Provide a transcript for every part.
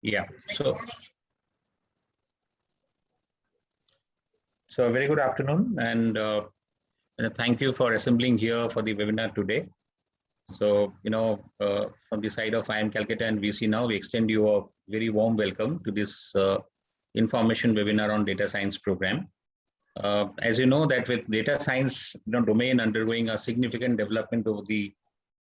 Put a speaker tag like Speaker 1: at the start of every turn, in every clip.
Speaker 1: Yeah, so a very good afternoon, and thank you for assembling here for the webinar today. So, from the side of IIM Calcutta and VCNow, we extend you a very warm welcome to this information webinar on data science program. As you know that with data science domain undergoing a significant development over the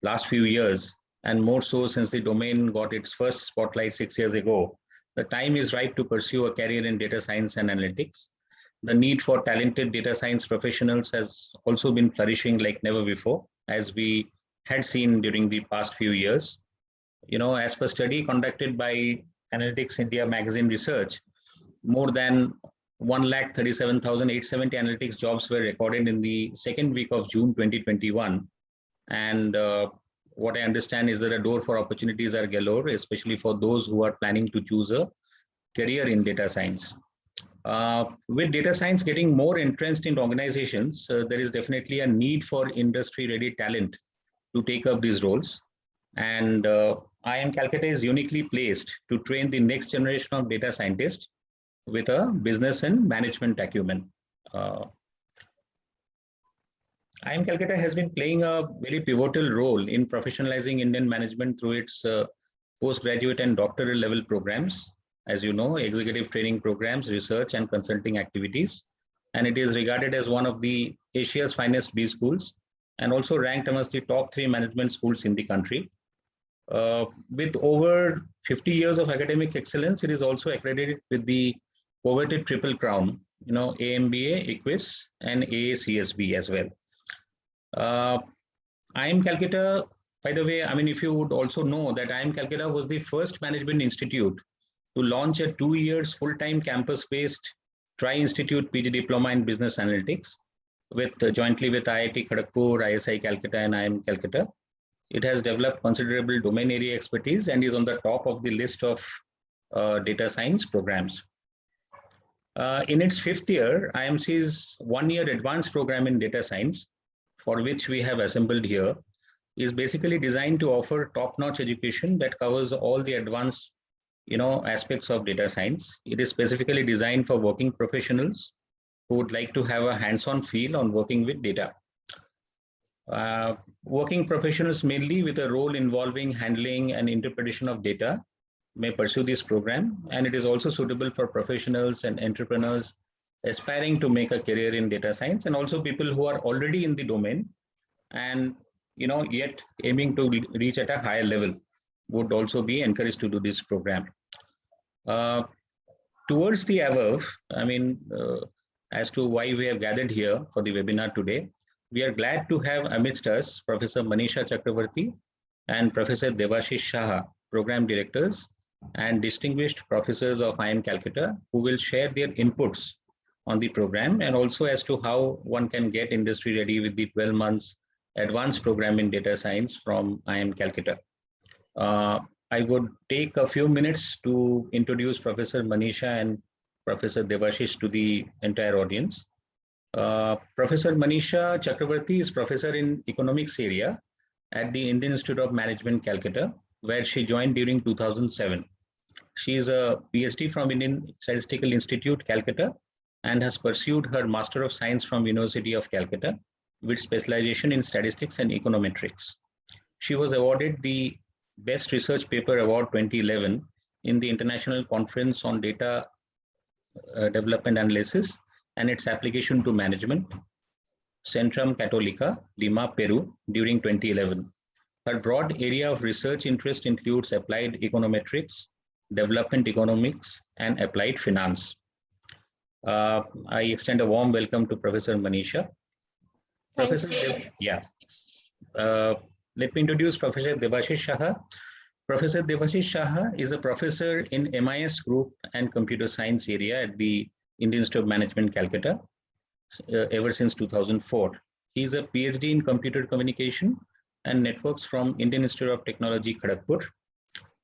Speaker 1: last few years, and more so since the domain got its first spotlight 6 years ago, the time is right to pursue a career in data science and analytics. The need for talented data science professionals has also been flourishing like never before, as we had seen during the past few years. As per study conducted by Analytics India magazine research, more than 1,37,870 analytics jobs were recorded in the second week of June 2021. And what I understand is that a door for opportunities are galore, especially for those who are planning to choose a career in data science. With data science getting more entrenched in organizations, there is definitely a need for industry-ready talent to take up these roles. And IIM Calcutta is uniquely placed to train the next generation of data scientists with a business and management acumen. IIM Calcutta has been playing a very pivotal role in professionalizing Indian management through its postgraduate and doctoral level programs, as you know, executive training programs, research and consulting activities. And it is regarded as one of the Asia's finest B schools and also ranked amongst the top 3 management schools in the country. With over 50 years of academic excellence, it is also accredited with the coveted triple crown, AMBA, EQUIS, and AACSB as well. IIM Calcutta, by the way, if you would also know that IIM Calcutta was the first management institute to launch a 2 years full-time campus-based tri-institute PG diploma in business analytics with jointly with IIT Kharagpur, ISI Calcutta, and IIM Calcutta. It has developed considerable domain area expertise and is on the top of the list of data science programs. In its 5th year, IMC's 1-year advanced program in data science, for which we have assembled here, is basically designed to offer top-notch education that covers all the advanced aspects of data science. It is specifically designed for working professionals who would like to have a hands-on feel on working with data. Working professionals mainly with a role involving handling and interpretation of data may pursue this program, and it is also suitable for professionals and entrepreneurs aspiring to make a career in data science, and also people who are already in the domain and yet aiming to reach at a higher level would also be encouraged to do this program. Towards the above, as to why we have gathered here for the webinar today, we are glad to have amidst us Professor Manisha Chakrabarty and Professor Debashis Saha, Program Directors and Distinguished Professors of IIM Calcutta, who will share their inputs on the program and also as to how one can get industry ready with the 12 months advanced program in data science from IIM Calcutta. I would take a few minutes to introduce Professor Manisha and Professor Debashis to the entire audience. Professor Manisha Chakrabarty is professor in economics area at the Indian Institute of Management, Calcutta, where she joined during 2007. She is a PhD from Indian Statistical Institute, Calcutta, and has pursued her Master of Science from University of Calcutta with specialization in statistics and econometrics. She was awarded the Best Research Paper Award 2011 in the International Conference on Data Development Analysis and its Application to Management, Centrum Católica, Lima, Peru, during 2011. Her broad area of research interest includes applied econometrics, development economics, and applied finance. I extend a warm welcome to Professor Manisha. Professor let me introduce Professor Debashis Saha. Professor Debashis Saha is a professor in MIS Group and Computer Science area at the Indian Institute of Management, Calcutta, ever since 2004. He is a PhD in Computer Communication and Networks from Indian Institute of Technology, Kharagpur.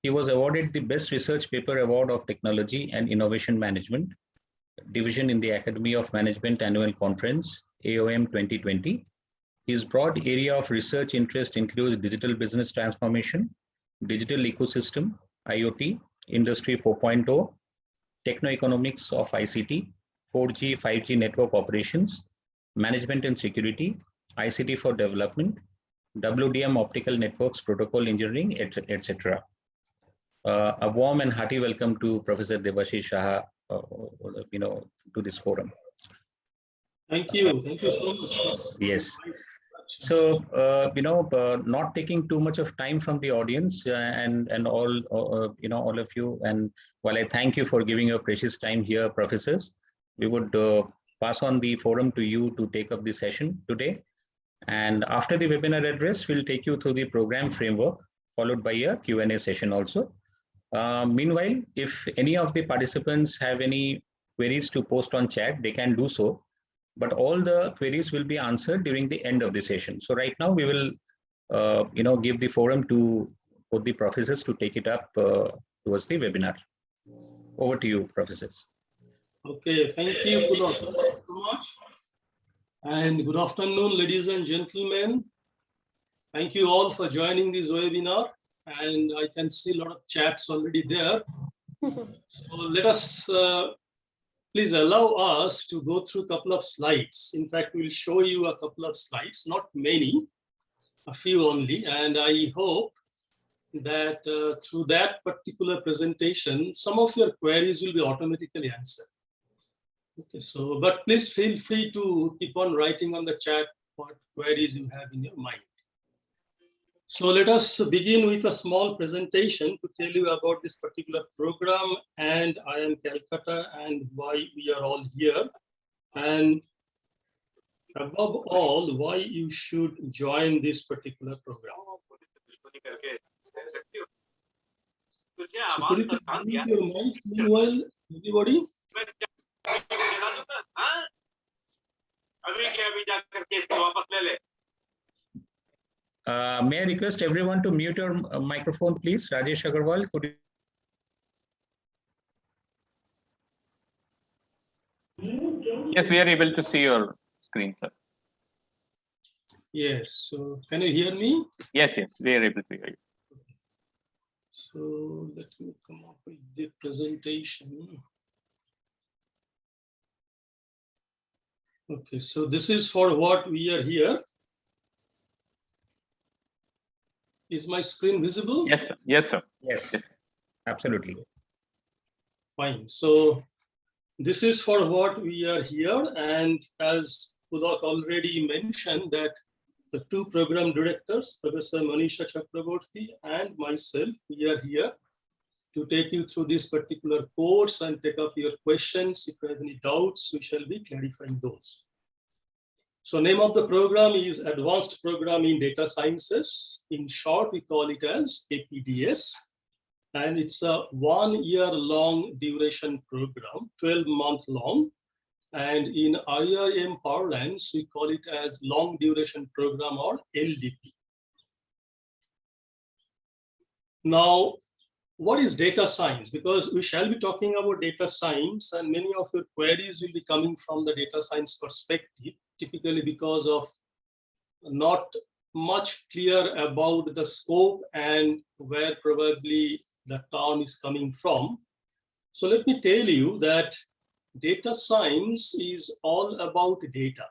Speaker 1: He was awarded the Best Research Paper Award of Technology and Innovation Management Division in the Academy of Management Annual Conference, AOM 2020. His broad area of research interest includes digital business transformation, digital ecosystem, IoT, Industry 4.0, Techno-economics of ICT, 4G, 5G network operations, management and security, ICT for development, WDM optical networks, protocol engineering, etc. A warm and hearty welcome to Professor Debashis Saha, to this forum.
Speaker 2: Thank you so much.
Speaker 1: Yes. So, not taking too much of time from the audience and all of you. And while I thank you for giving your precious time here, professors, we would pass on the forum to you to take up the session today. And after the webinar address, we'll take you through the program framework, followed by a Q&A session also. Meanwhile, if any of the participants have any queries to post on chat, they can do so. But all the queries will be answered during the end of the session. So right now we will, give the forum to both the professors to take it up towards the webinar. Over to you, professors.
Speaker 2: Okay, thank you. Good afternoon so much. And good afternoon, ladies and gentlemen. Thank you all for joining this webinar. And I can see a lot of chats already there. So let us please allow us to go through a couple of slides. In fact, we'll show you a couple of slides, not many, a few only. And I hope that through that particular presentation, some of your queries will be automatically answered. Okay, so, but please feel free to keep on writing on the chat what queries you have in your mind. So let us begin with a small presentation to tell you about this particular program and IIM Calcutta and why we are all here. And above all, why you should join this particular program. So could you please unmute your mic meanwhile, everybody?
Speaker 1: May I request everyone to mute your microphone, please? Rajesh Agarwal, could you?
Speaker 3: Yes, we are able to see your screen, sir.
Speaker 2: Yes, so can you hear me?
Speaker 3: Yes, we are able to hear you.
Speaker 2: So let me come up with the presentation. Okay, so this is for what we are here. Is my screen visible?
Speaker 3: Yes, sir. Yes, sir.
Speaker 1: Yes, absolutely.
Speaker 2: Fine. So this is for what we are here. And as Pudak already mentioned, that the two program directors, Professor Manisha Chakrabarty and myself, we are here to take you through this particular course and take up your questions. If you have any doubts, we shall be clarifying those. So name of the program is Advanced Program in Data Sciences. In short, we call it as APDS. And it's a 1 year long duration program, 12-month long. And in IIM parlance, we call it as long duration program or LDP. Now, what is data science? Because we shall be talking about data science and many of your queries will be coming from the data science perspective, typically because of not much clear about the scope and where probably the term is coming from. So let me tell you that data science is all about data.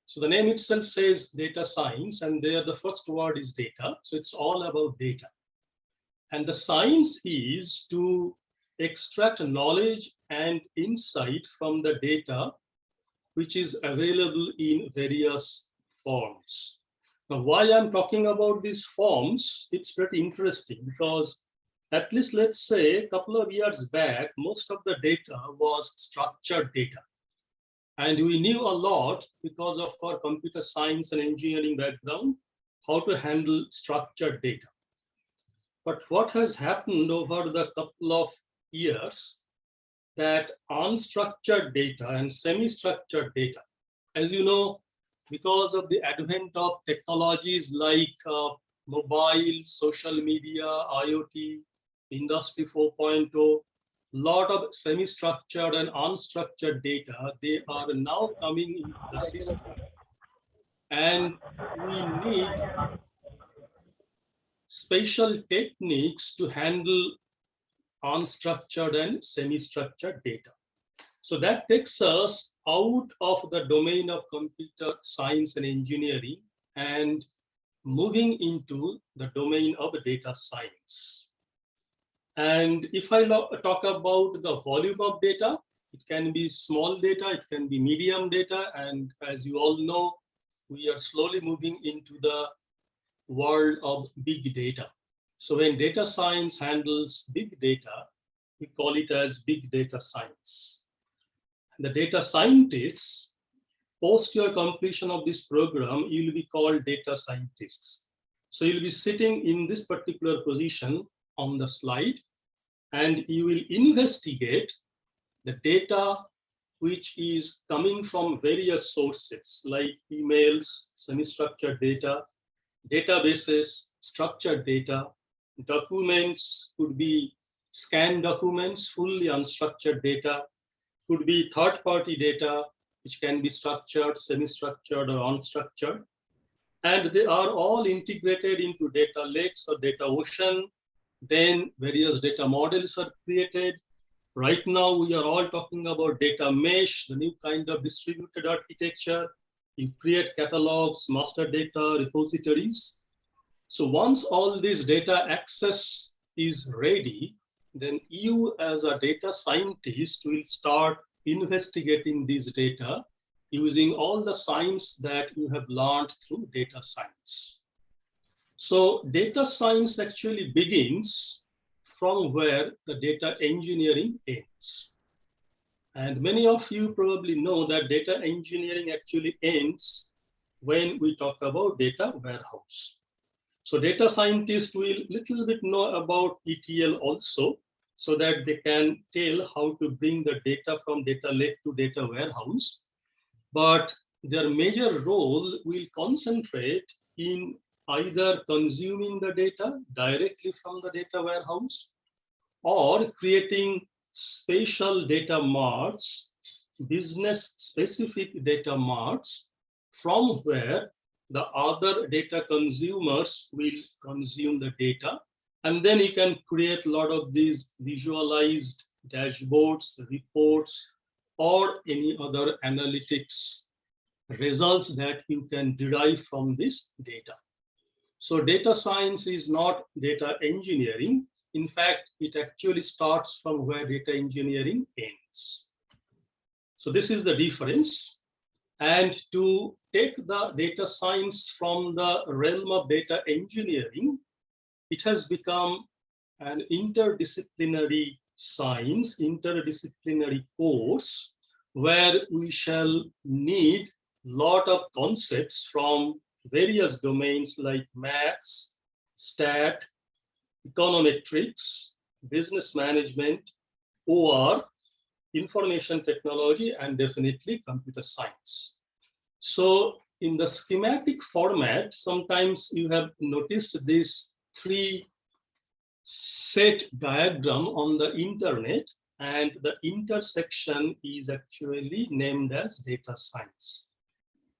Speaker 2: So the name itself says data science, and there the first word is data. So it's all about data. And the science is to extract knowledge and insight from the data, which is available in various forms. Now, why I'm talking about these forms, it's pretty interesting because at least let's say a couple of years back, most of the data was structured data. And we knew a lot because of our computer science and engineering background, how to handle structured data. But what has happened over the couple of years, that unstructured data and semi-structured data, as you know, because of the advent of technologies like mobile, social media, IoT, Industry 4.0, lot of semi-structured and unstructured data, they are now coming into the system. And we need special techniques to handle unstructured and semi-structured data. So that takes us out of the domain of computer science and engineering and moving into the domain of data science. And if I talk about the volume of data, it can be small data, it can be medium data, and as you all know, we are slowly moving into the world of big data. So when data science handles big data, we call it as big data science. The data scientists, post your completion of this program, you will be called data scientists. So you'll be sitting in this particular position on the slide, and you will investigate the data which is coming from various sources like emails, semi-structured data, databases, structured data, documents, could be scanned documents, fully unstructured data, could be third-party data, which can be structured, semi-structured, or unstructured. And they are all integrated into data lakes or data ocean. Then various data models are created. Right now, we are all talking about data mesh, the new kind of distributed architecture. You create catalogs, master data, repositories. So once all this data access is ready, then you as a data scientist will start investigating these data using all the science that you have learned through data science. So data science actually begins from where the data engineering ends. And many of you probably know that data engineering actually ends when we talk about data warehouse. So data scientists will little bit know about ETL also, so that they can tell how to bring the data from data lake to data warehouse. But their major role will concentrate in either consuming the data directly from the data warehouse or creating spatial data marts, business specific data marts, from where the other data consumers will consume the data. And then you can create a lot of these visualized dashboards, reports, or any other analytics results that you can derive from this data. So data science is not data engineering. In fact, it actually starts from where data engineering ends. So this is the difference. And to take the data science from the realm of data engineering, it has become an interdisciplinary science, interdisciplinary course, where we shall need a lot of concepts from various domains like maths, stat, econometrics, business management, OR, information technology, and definitely computer science. So in the schematic format, sometimes you have noticed this 3 set diagram on the internet, and the intersection is actually named as data science.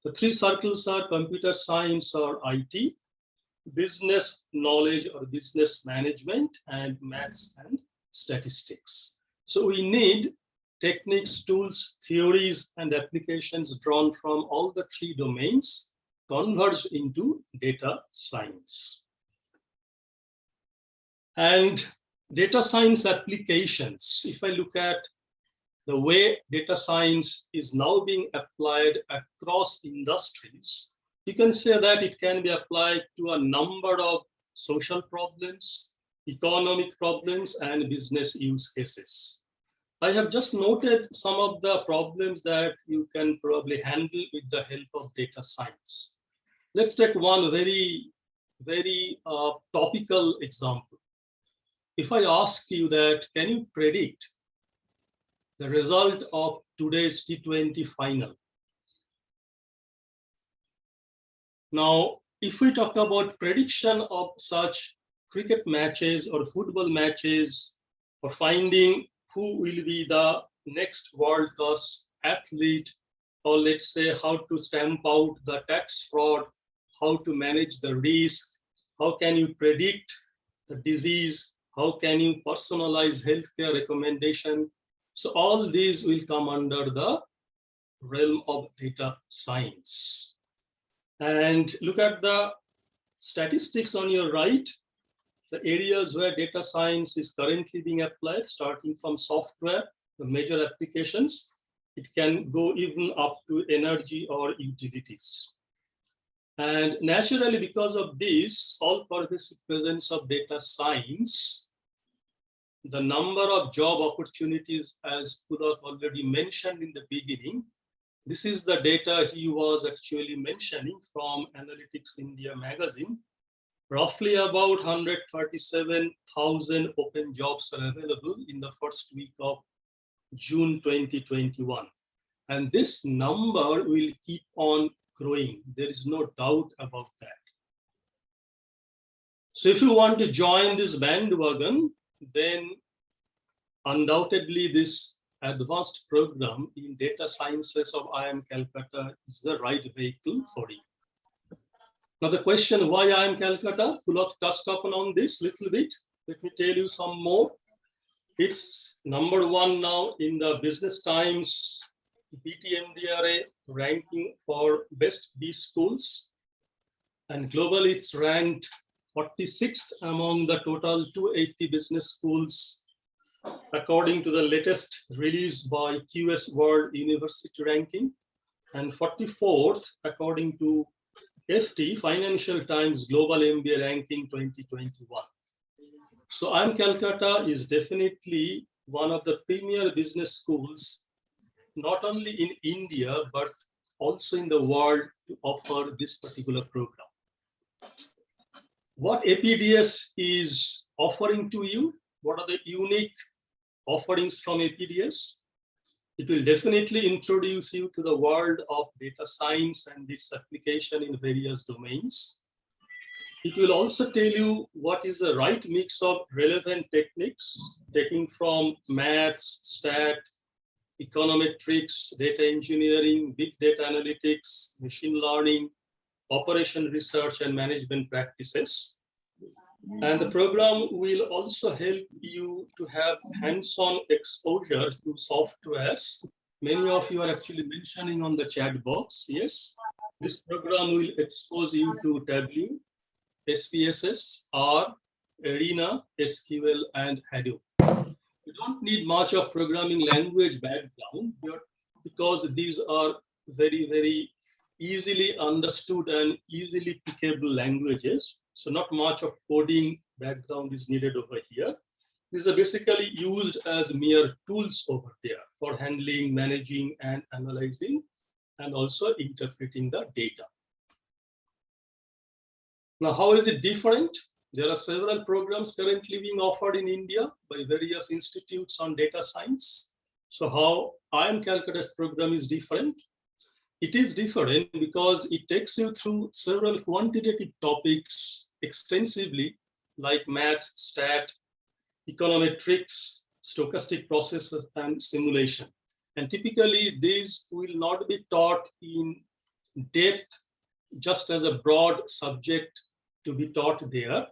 Speaker 2: The 3 circles are computer science or IT, business knowledge or business management, and maths and statistics. So we need techniques, tools, theories, and applications drawn from all the 3 domains converged into data science. And data science applications, if I look at the way data science is now being applied across industries, you can say that it can be applied to a number of social problems, economic problems, and business use cases. I have just noted some of the problems that you can probably handle with the help of data science. Let's take one very topical example. If I ask you that, can you predict the result of today's T20 final? Now, if we talk about prediction of such cricket matches or football matches, or finding who will be the next world-class athlete, or let's say how to stamp out the tax fraud, how to manage the risk, how can you predict the disease, How can you personalize healthcare recommendation? So all these will come under the realm of data science. And look at the statistics on your right, the areas where data science is currently being applied, starting from software, the major applications. It can go even up to energy or utilities. And naturally, because of this all-pervasive presence of data science, the number of job opportunities, as Pulak already mentioned in the beginning, this is the data he was actually mentioning from Analytics India magazine. Roughly about 137,000 open jobs are available in the first week of June 2021. And this number will keep on growing. There is no doubt about that. So if you want to join this bandwagon, then undoubtedly this advanced program in data sciences of IIM Calcutta is the right vehicle for you. Now the question, why IIM Calcutta? Pulak touched upon on this little bit. Let me tell you some more. It's number one now in the Business Times BTMDRA ranking for best B schools. And globally it's ranked 46th among the total 280 business schools, according to the latest release by QS World University Ranking, and 44th according to FT, Financial Times Global MBA Ranking 2021. So IIM Calcutta is definitely one of the premier business schools, not only in India, but also in the world to offer this particular program. What APDS is offering to you? What are the unique offerings from APDS? It will definitely introduce you to the world of data science and its application in various domains. It will also tell you what is the right mix of relevant techniques, taking from maths, stat, econometrics, data engineering, big data analytics, machine learning, operation research, and management practices. And the program will also help you to have hands-on exposure to softwares. Many of you are actually mentioning on the chat box. Yes, this program will expose you to Tableau, SPSS, R, Arena, SQL, and Hadoop. You don't need much of programming language background because these are very, very easily understood and easily pickable languages. So not much of coding background is needed over here. These are basically used as mere tools over there for handling, managing, and analyzing, and also interpreting the data. Now, how is it different? There are several programs currently being offered in India by various institutes on data science. So how IIM Calcutta's program is different? It is different because it takes you through several quantitative topics extensively, like maths, stat, econometrics, stochastic processes, and simulation. And typically, these will not be taught in depth, just as a broad subject to be taught there.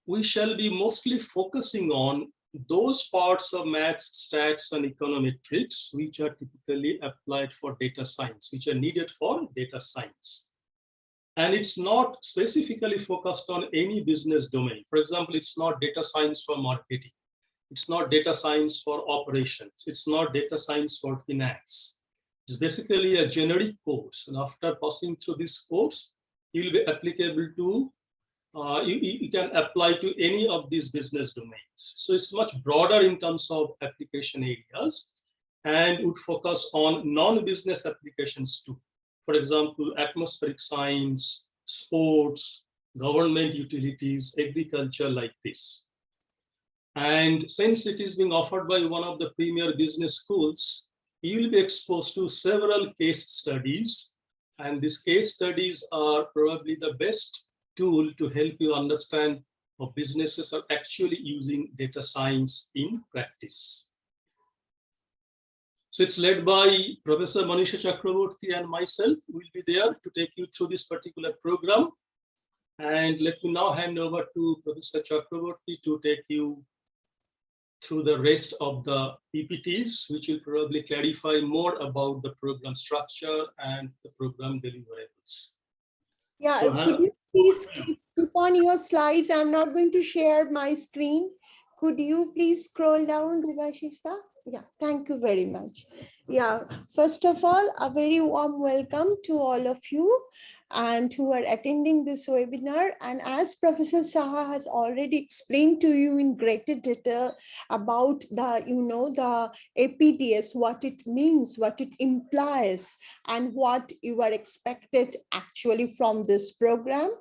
Speaker 2: We shall be mostly focusing on those parts of maths, stats, and econometrics which are typically applied for data science, which are needed for data science. And it's not specifically focused on any business domain. For example, it's not data science for marketing. It's not data science for operations. It's not data science for finance. It's basically a generic course. And after passing through this course, you'll be applicable to you can apply to any of these business domains. So it's much broader in terms of application areas and would focus on non-business applications too. For example, atmospheric science, sports, government utilities, agriculture, like this. And since it is being offered by one of the premier business schools, you will be exposed to several case studies. And these case studies are probably the best tool to help you understand how businesses are actually using data science in practice. So it's led by Professor Manisha Chakrabarty and myself. We'll be there to take you through this particular program. And let me now hand over to Professor Chakrabarty to take you through the rest of the PPTs, which will probably clarify more about the program structure and the program deliverables.
Speaker 4: Yeah,
Speaker 2: So,
Speaker 4: could you please keep on your slides? I'm not going to share my screen. Could you please scroll down, Debashis Saha? Yeah, thank you very much. Yeah, first of all, a very warm welcome to all of you and who are attending this webinar. And as Professor Saha has already explained to you in greater detail about the, the APDS, what it means, what it implies, and what you are expected actually from this program.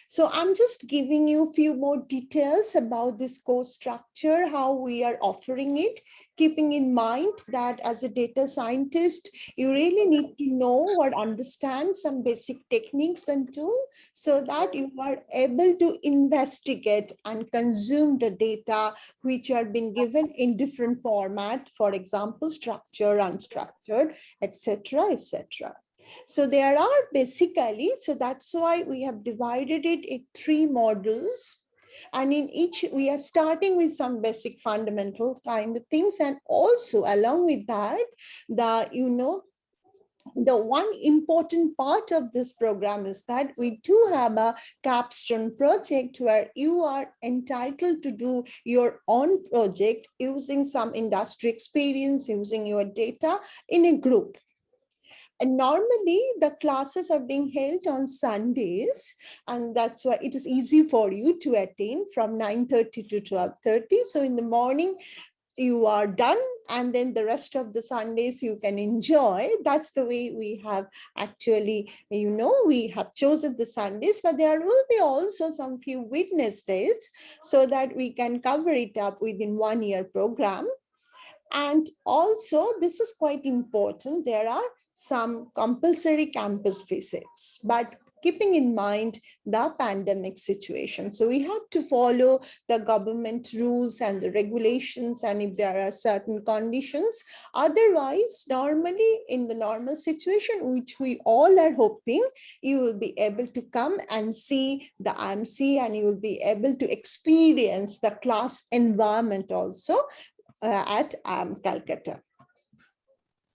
Speaker 4: So I'm just giving you a few more details about this course structure, how we are offering it, keeping in mind that as a data scientist, you really need to know or understand some basic techniques and tools so that you are able to investigate and consume the data which are being given in different format, for example, structured, unstructured, etc., etc. So there are basically, so that's why we have divided it in 3 modules. And in each, we are starting with some basic fundamental kind of things. And also along with that, the one important part of this program is that we do have a capstone project where you are entitled to do your own project using some industry experience, using your data in a group. And normally the classes are being held on Sundays, and that's why it is easy for you to attend from 9:30 to 12:30. So in the morning, you are done, and then the rest of the Sundays you can enjoy. That's the way we have actually, we have chosen the Sundays, but there will be also some few witness days so that we can cover it up within 1 year program. And also, this is quite important, there are some compulsory campus visits, but keeping in mind the pandemic situation. So we have to follow the government rules and the regulations, and if there are certain conditions. Otherwise, normally in the normal situation, which we all are hoping, you will be able to come and see the IMC, and you will be able to experience the class environment also at Calcutta.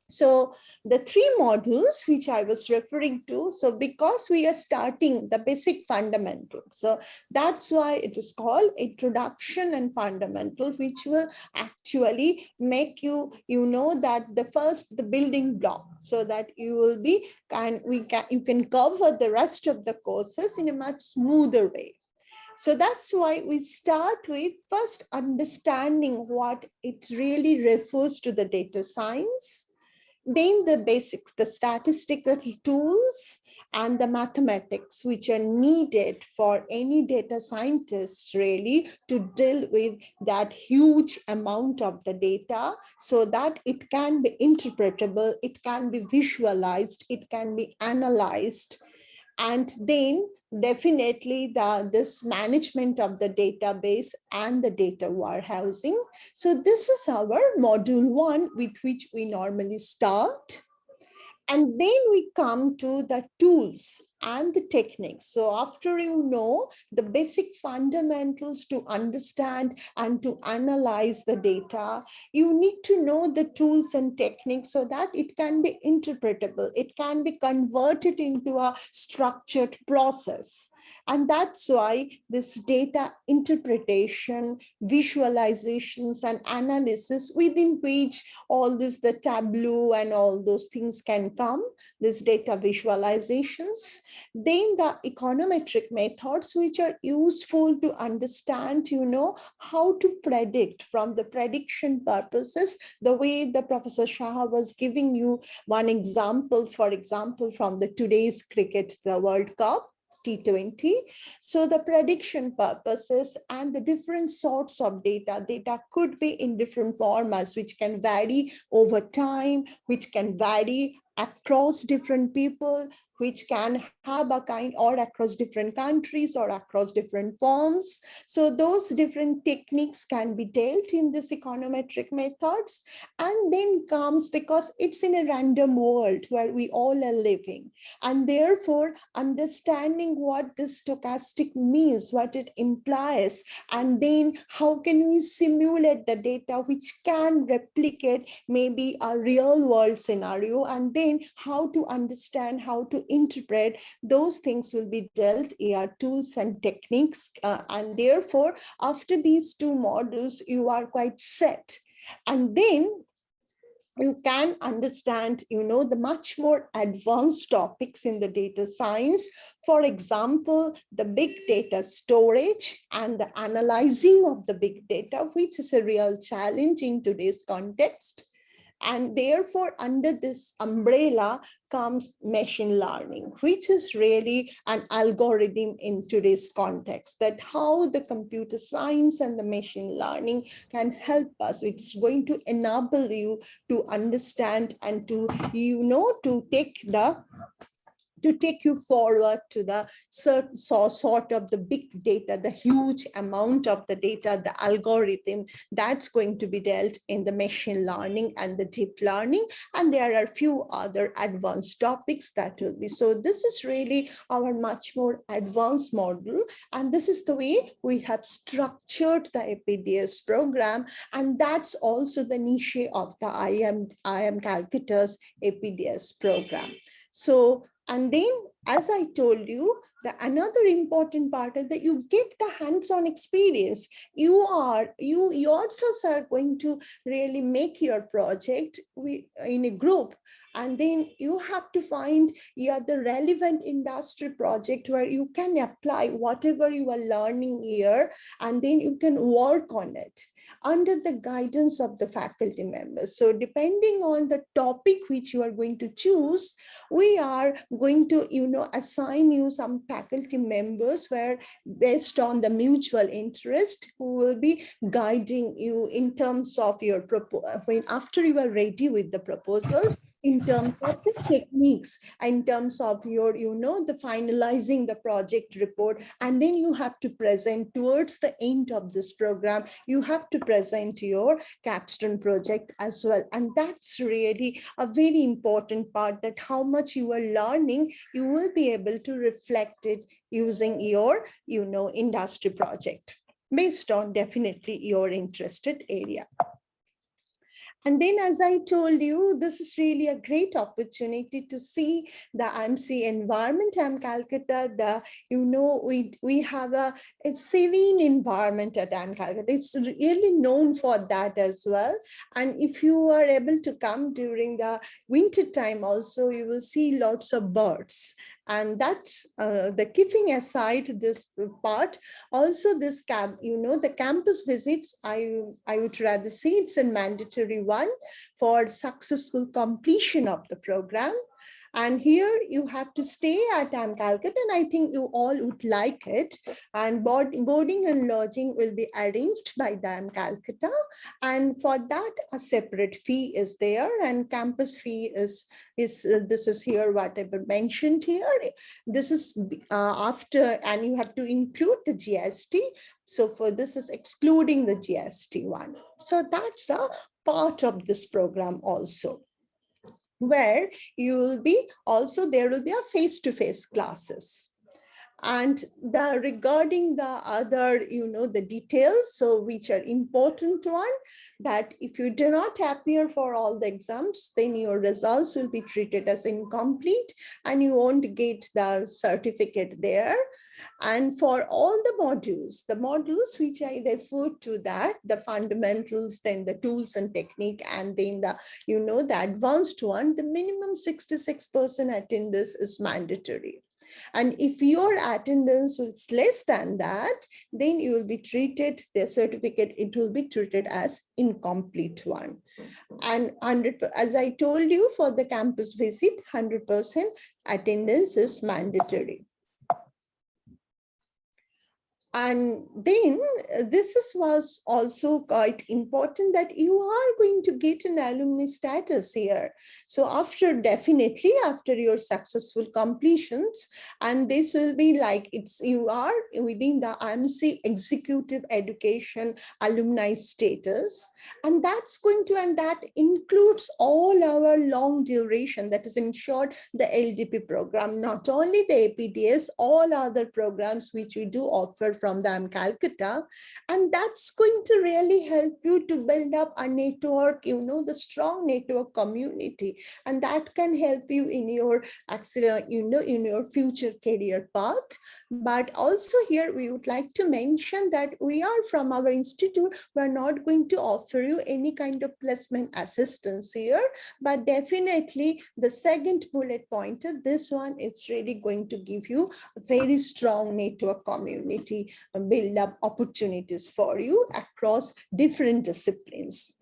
Speaker 4: So the 3 modules which I was referring to, so because we are starting the basic fundamentals, so that's why it is called Introduction and Fundamental, which will actually make you, that the building block, so that you will be, you can cover the rest of the courses in a much smoother way. So that's why we start with first understanding what it really refers to the data science, then the basics, the statistical tools and the mathematics which are needed for any data scientist really to deal with that huge amount of the data so that it can be interpretable, it can be visualized, it can be analyzed. And then definitely this management of the database and the data warehousing. So this is our module 1 with which we normally start. And then we come to the tools and the techniques. So after you know the basic fundamentals to understand and to analyze the data, you need to know the tools and techniques so that it can be interpretable. It can be converted into a structured process. And that's why this data interpretation, visualizations, and analysis within which all this, the Tableau and all those things can come, this data visualizations. Then the econometric methods, which are useful to understand, how to predict from the prediction purposes, the way the Professor Saha was giving you one example, for example, from the today's cricket, the World Cup, T20. So the prediction purposes and the different sorts of data could be in different formats, which can vary over time, which can vary across different people, which can have a kind, or across different countries or across different forms. So those different techniques can be dealt in this econometric methods. And then comes, because it's in a random world where we all are living, and therefore understanding what this stochastic means, what it implies, and then how can we simulate the data which can replicate maybe a real world scenario, and then how to understand, how to interpret those things will be dealt via tools and techniques. And therefore, after these two modules, you are quite set. And then you can understand, the much more advanced topics in the data science. For example, the big data storage and the analyzing of the big data, which is a real challenge in today's context. And therefore, under this umbrella comes machine learning, which is really an algorithm in today's context, that how the computer science and the machine learning can help us. It's going to enable you to understand and to, to take you forward to the sort of the big data, the huge amount of the data, the algorithm that's going to be dealt in the machine learning and the deep learning. And there are a few other advanced topics that will be. So this is really our much more advanced model. And this is the way we have structured the APDS program. And that's also the niche of the IIM Calcutta's APDS program. So, and then, as I told you, another important part is that you get the hands-on experience. You yourselves are going to really make your project in a group, and then you have to find the relevant industry project where you can apply whatever you are learning here, and then you can work on it under the guidance of the faculty members. So depending on the topic which you are going to choose, we are going to assign you some faculty members where, based on the mutual interest, who will be guiding you in terms of your proposal, after you are ready with the proposal, in terms of the techniques, in terms of your the finalizing the project report. And then you have to present towards the end of this program, you have to present your capstone project as well. And that's really a very important part, that how much you are learning, you will be able to reflect it using your industry project based on definitely your interested area. And then, as I told you, this is really a great opportunity to see the IMC environment. IIM Calcutta, we have a serene environment at IIM Calcutta. It's really known for that as well. And if you are able to come during the winter time also, you will see lots of birds. And that's the keeping aside this part. Also, this the campus visits, I would rather say it's a mandatory one for successful completion of the program. And here you have to stay at IIM Calcutta, and I think you all would like it. And boarding and lodging will be arranged by the IIM Calcutta. And for that, a separate fee is there, and campus fee is this is here, whatever mentioned here. This is after, and you have to include the GST. So for this is excluding the GST one. So that's a part of this program also, where you will be also, there will be a face-to-face classes. And regarding the other, the details, so which are important one, that if you do not appear for all the exams, then your results will be treated as incomplete and you won't get the certificate there. And for all the modules which I referred to, that the fundamentals, then the tools and technique, and then the, the advanced one, the minimum 66% attendance is mandatory. And if your attendance is less than that, then you will be treated, the certificate, it will be treated as incomplete one. And 100, as I told you, for the campus visit, 100% attendance is mandatory. And then was also quite important that you are going to get an alumni status here. So definitely after your successful completions, and this will be like you are within the IMC Executive Education Alumni status. And that includes all our long duration, that is in short, the LDP program, not only the APDS, all other programs which we do offer from the IIM Calcutta. And that's going to really help you to build up a network, the strong network community. And that can help you in your in your future career path. But also here we would like to mention that we are from our institute, we're not going to offer you any kind of placement assistance here, but definitely the second bullet pointer, this one, it's really going to give you a very strong network community, build up opportunities for you across different disciplines.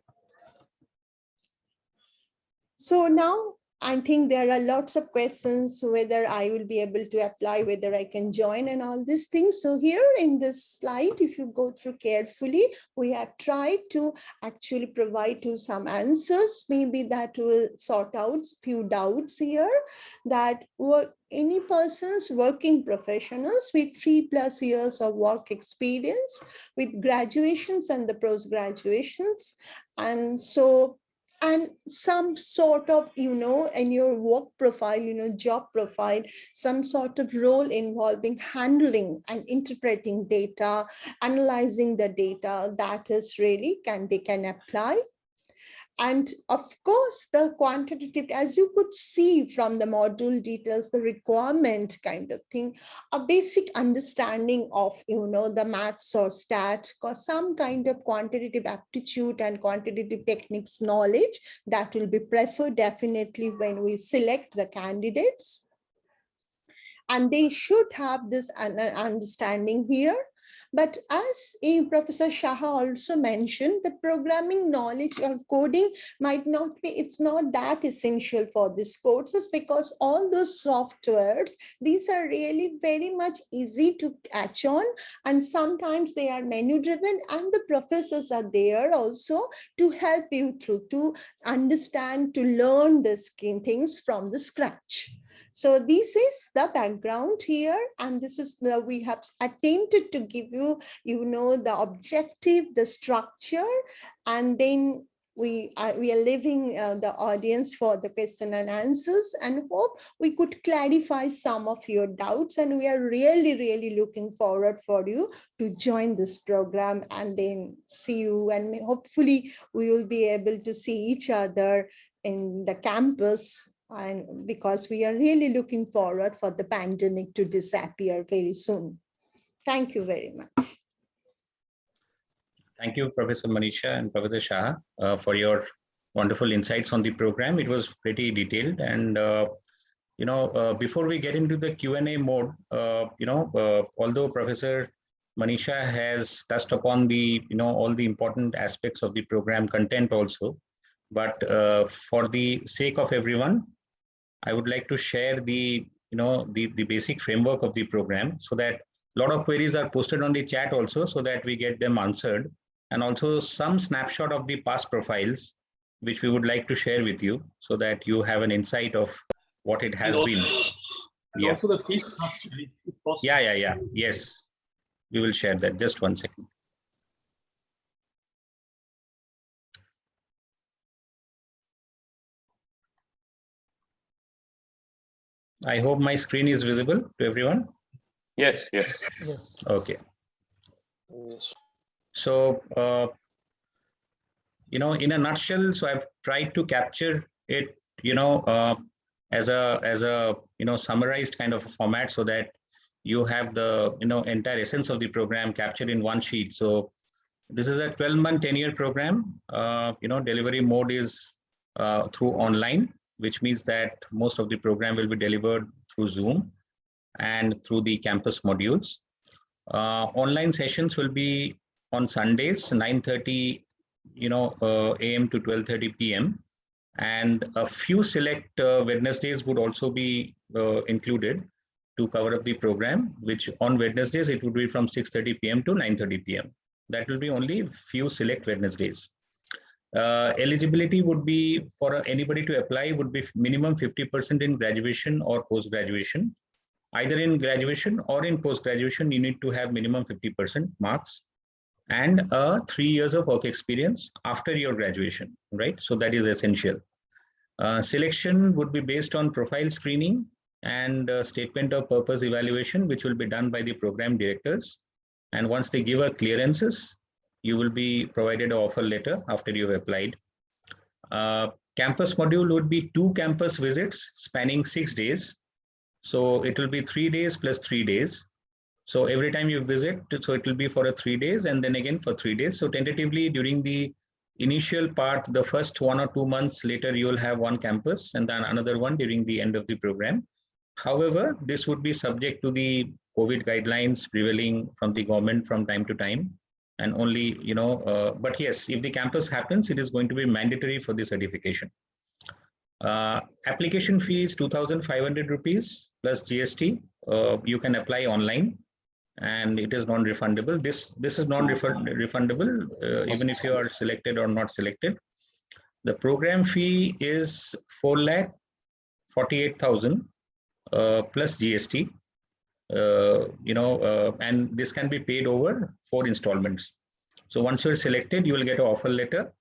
Speaker 4: So now I think there are lots of questions whether I will be able to apply, whether I can join and all these things. So here in this slide, if you go through carefully, we have tried to actually provide you some answers. Maybe that will sort out few doubts here, that any persons, working professionals with 3+ years of work experience, with graduations and the post graduations, and some sort of, in your work profile, job profile, some sort of role involving handling and interpreting data, analyzing the data, that is really they can apply. And of course, the quantitative, as you could see from the module details, the requirement kind of thing, a basic understanding of, the maths or stat, or some kind of quantitative aptitude and quantitative techniques knowledge, that will be preferred definitely when we select the candidates. And they should have this understanding here. But as Professor Saha also mentioned, the programming knowledge or coding might not be, it's not that essential for these courses, because all those softwares, these are really very much easy to catch on. And sometimes they are menu driven, and the professors are there also to help you through, to understand, to learn the things from the scratch. So this is the background here, and this is we have attempted to give you, the objective, the structure, and then we are leaving the audience for the question and answers, and hope we could clarify some of your doubts. And we are really, really looking forward for you to join this program and then see you, and hopefully we will be able to see each other in the campus. And because we are really looking forward for the pandemic to disappear very soon. Thank you very much.
Speaker 1: Thank you, Professor Manisha and Professor Shah, for your wonderful insights on the program. It was pretty detailed. And, before we get into the Q&A mode, although Professor Manisha has touched upon the, all the important aspects of the program content also, but for the sake of everyone, I would like to share the basic framework of the program, so that a lot of queries are posted on the chat also, so that we get them answered, and also some snapshot of the past profiles, which we would like to share with you, so that you have an insight of what it has been.
Speaker 2: And also the fee structure, if possible.
Speaker 1: Yeah. Yes, we will share that. Just one second. I hope my screen is visible to everyone.
Speaker 3: Yes.
Speaker 1: Okay. So, in a nutshell, so I've tried to capture it, as a summarized kind of a format, so that you have the entire essence of the program captured in one sheet. So this is a 12-month 10-year program. Delivery mode is through online, which means that most of the program will be delivered through Zoom and through the campus modules. Online sessions will be on Sundays, 9:30 a.m. to 12:30 p.m. And a few select Wednesdays would also be included, to cover up the program, which on Wednesdays, it would be from 6:30 p.m. to 9:30 p.m. That will be only few select Wednesdays. Eligibility would be for anybody to apply would be minimum 50% in graduation or post-graduation. Either in graduation or in post-graduation, you need to have minimum 50% marks and 3 years of work experience after your graduation, right? So that is essential. Selection would be based on profile screening and statement of purpose evaluation, which will be done by the program directors. And once they give a clearances, you will be provided an offer letter after you have applied. Campus module would be 2 campus visits spanning 6 days. So it will be 3 days plus 3 days. So every time you visit, so it will be for 3 days and then again for 3 days. So tentatively during the initial part, the first 1 or 2 months later, you will have 1 campus and then another one during the end of the program. However, this would be subject to the COVID guidelines prevailing from the government from time to time. And only, but yes, if the campus happens, it is going to be mandatory for the certification. Application fee is 2,500 rupees plus GST. You can apply online and it is non-refundable. This is non-refundable even if you are selected or not selected. The program fee is 4,48,000 plus GST. And this can be paid over 4 installments. So once you're selected, you will get an offer letter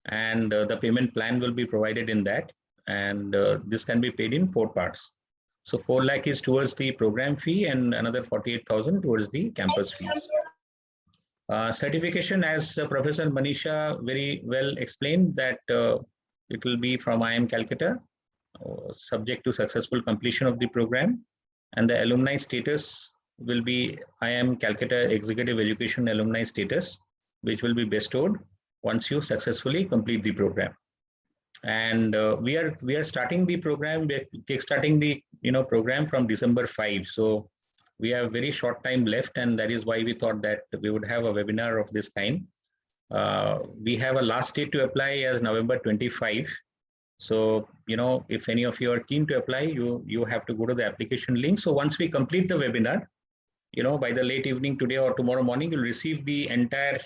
Speaker 1: and the payment plan will be provided in that. And this can be paid in 4 parts. So 4 lakh is towards the program fee and another 48,000 towards the campus fees. Certification, as Professor Manisha very well explained, that it will be from IIM Calcutta, subject to successful completion of the program. And the alumni status will be IIM Calcutta Executive Education Alumni Status, which will be bestowed once you successfully complete the program. And we are starting the program, we're kickstarting the program from December 5. So we have very short time left, and that is why we thought that we would have a webinar of this kind. We have a last date to apply as November 25. So, if any of you are keen to apply, you have to go to the application link. So once we complete the webinar, by the late evening today or tomorrow morning, you'll receive the entire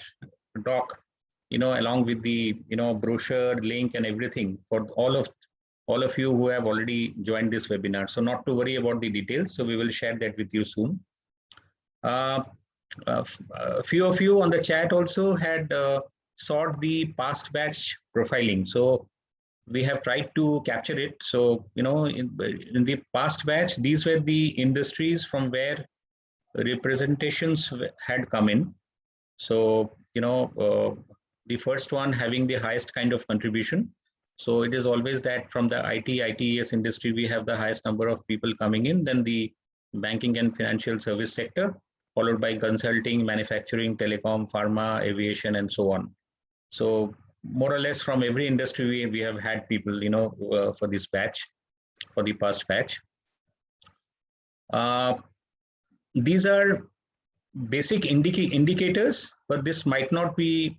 Speaker 1: doc, along with the, brochure, link and everything for all of you who have already joined this webinar. So not to worry about the details. So we will share that with you soon. A few of you on the chat also had sought the past batch profiling. So we have tried to capture it. So, in the past batch, these were the industries from where representations had come in. So, the first one having the highest kind of contribution. So it is always that from the ITES industry, we have the highest number of people coming in, then the banking and financial service sector, followed by consulting, manufacturing, telecom, pharma, aviation, and so on. So more or less from every industry, we have had people, for this batch, for the past batch. These are basic indicators, but this might not be,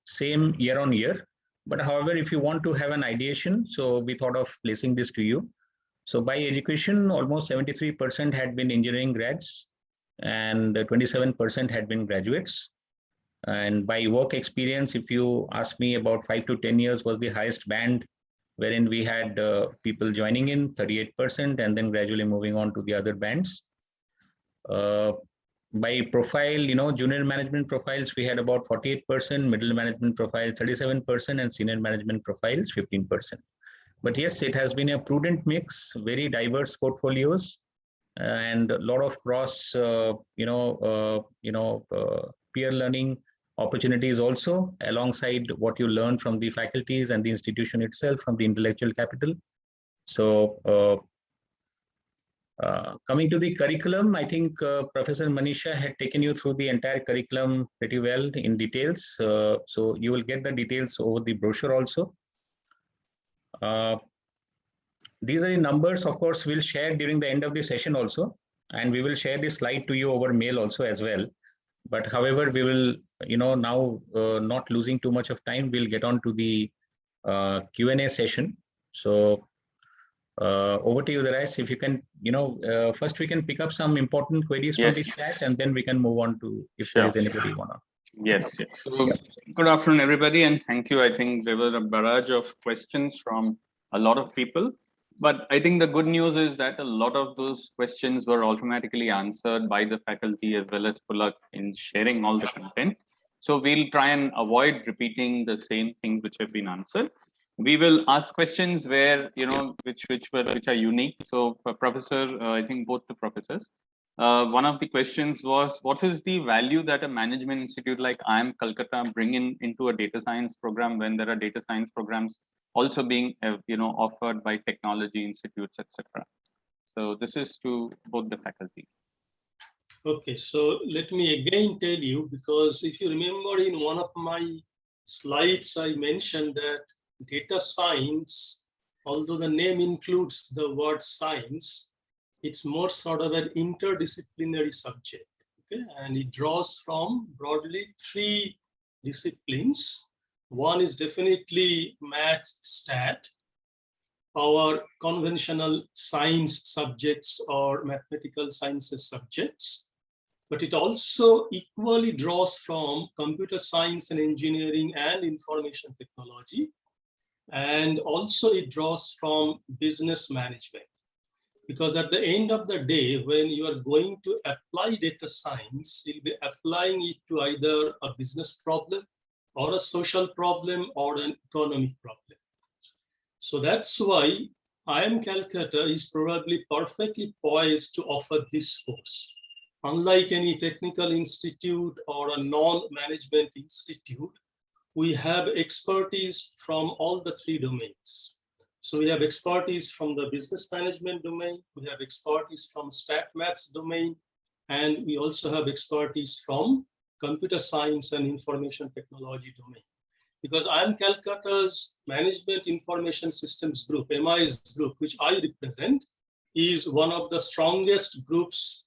Speaker 1: same year on year. But however, if you want to have an ideation, so we thought of placing this to you. So by education, almost 73% had been engineering grads and 27% had been graduates. And by work experience, if you ask me, about 5 to 10 years was the highest band, wherein we had people joining in 38% and then gradually moving on to the other bands. By profile, junior management profiles, we had about 48%, middle management profile 37%, and senior management profiles 15%. But yes, it has been a prudent mix, very diverse portfolios, and a lot of cross, peer learning opportunities also, alongside what you learn from the faculties and the institution itself, from the intellectual capital. So coming to the curriculum, I think Professor Manisha had taken you through the entire curriculum pretty well in details. So you will get the details over the brochure also. These are the numbers, of course, we'll share during the end of the session also, and we will share this slide to you over mail also as well. But however, we will, now not losing too much of time, we'll get on to the Q&A session. So Over to you, Debashis. If you can, first we can pick up some important queries from the chat, and then we can move on to if there is anybody wanna.
Speaker 3: Yes. So good afternoon, everybody, and thank you. I think there was a barrage of questions from a lot of people, but I think the good news is that a lot of those questions were automatically answered by the faculty as well as Pulak in sharing all the content. So we'll try and avoid repeating the same things which have been answered. We will ask questions where which are unique. So for Professor, I think both the professors. One of the questions was, what is the value that a management institute like IIM Calcutta bring into a data science program when there are data science programs also being offered by technology institutes, etc. So this is to both the faculty.
Speaker 2: Okay, so let me again tell you, because if you remember in one of my slides, I mentioned that data science, although the name includes the word science, it's more sort of an interdisciplinary subject, okay? And it draws from broadly 3 disciplines. One is definitely math, stat, our conventional science subjects or mathematical sciences subjects, but it also equally draws from computer science and engineering and information technology. And also it draws from business management. Because at the end of the day, when you are going to apply data science, you'll be applying it to either a business problem or a social problem or an economic problem. So that's why IIM Calcutta is probably perfectly poised to offer this course. Unlike any technical institute or a non-management institute, we have expertise from all the 3 domains. So we have expertise from the business management domain, we have expertise from stat maths domain, and we also have expertise from computer science and information technology domain. Because IIM Calcutta's Management Information Systems Group, MIS group, which I represent, is one of the strongest groups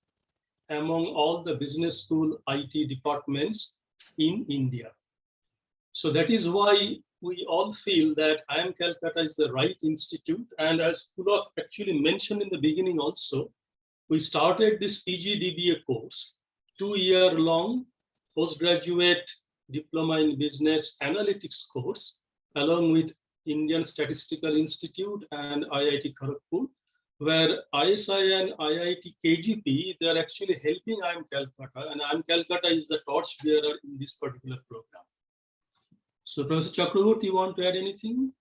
Speaker 2: among all the business school IT departments in India. So that is why we all feel that IIM Calcutta is the right institute. And as Pulak actually mentioned in the beginning also, we started this PGDBA course, 2-year-long postgraduate diploma in business analytics course, along with Indian Statistical Institute and IIT Kharagpur, where ISI and IIT KGP, they are actually helping IIM Calcutta, and IIM Calcutta is the torch bearer in this particular program. So Professor Chakrabarty, you want to add anything?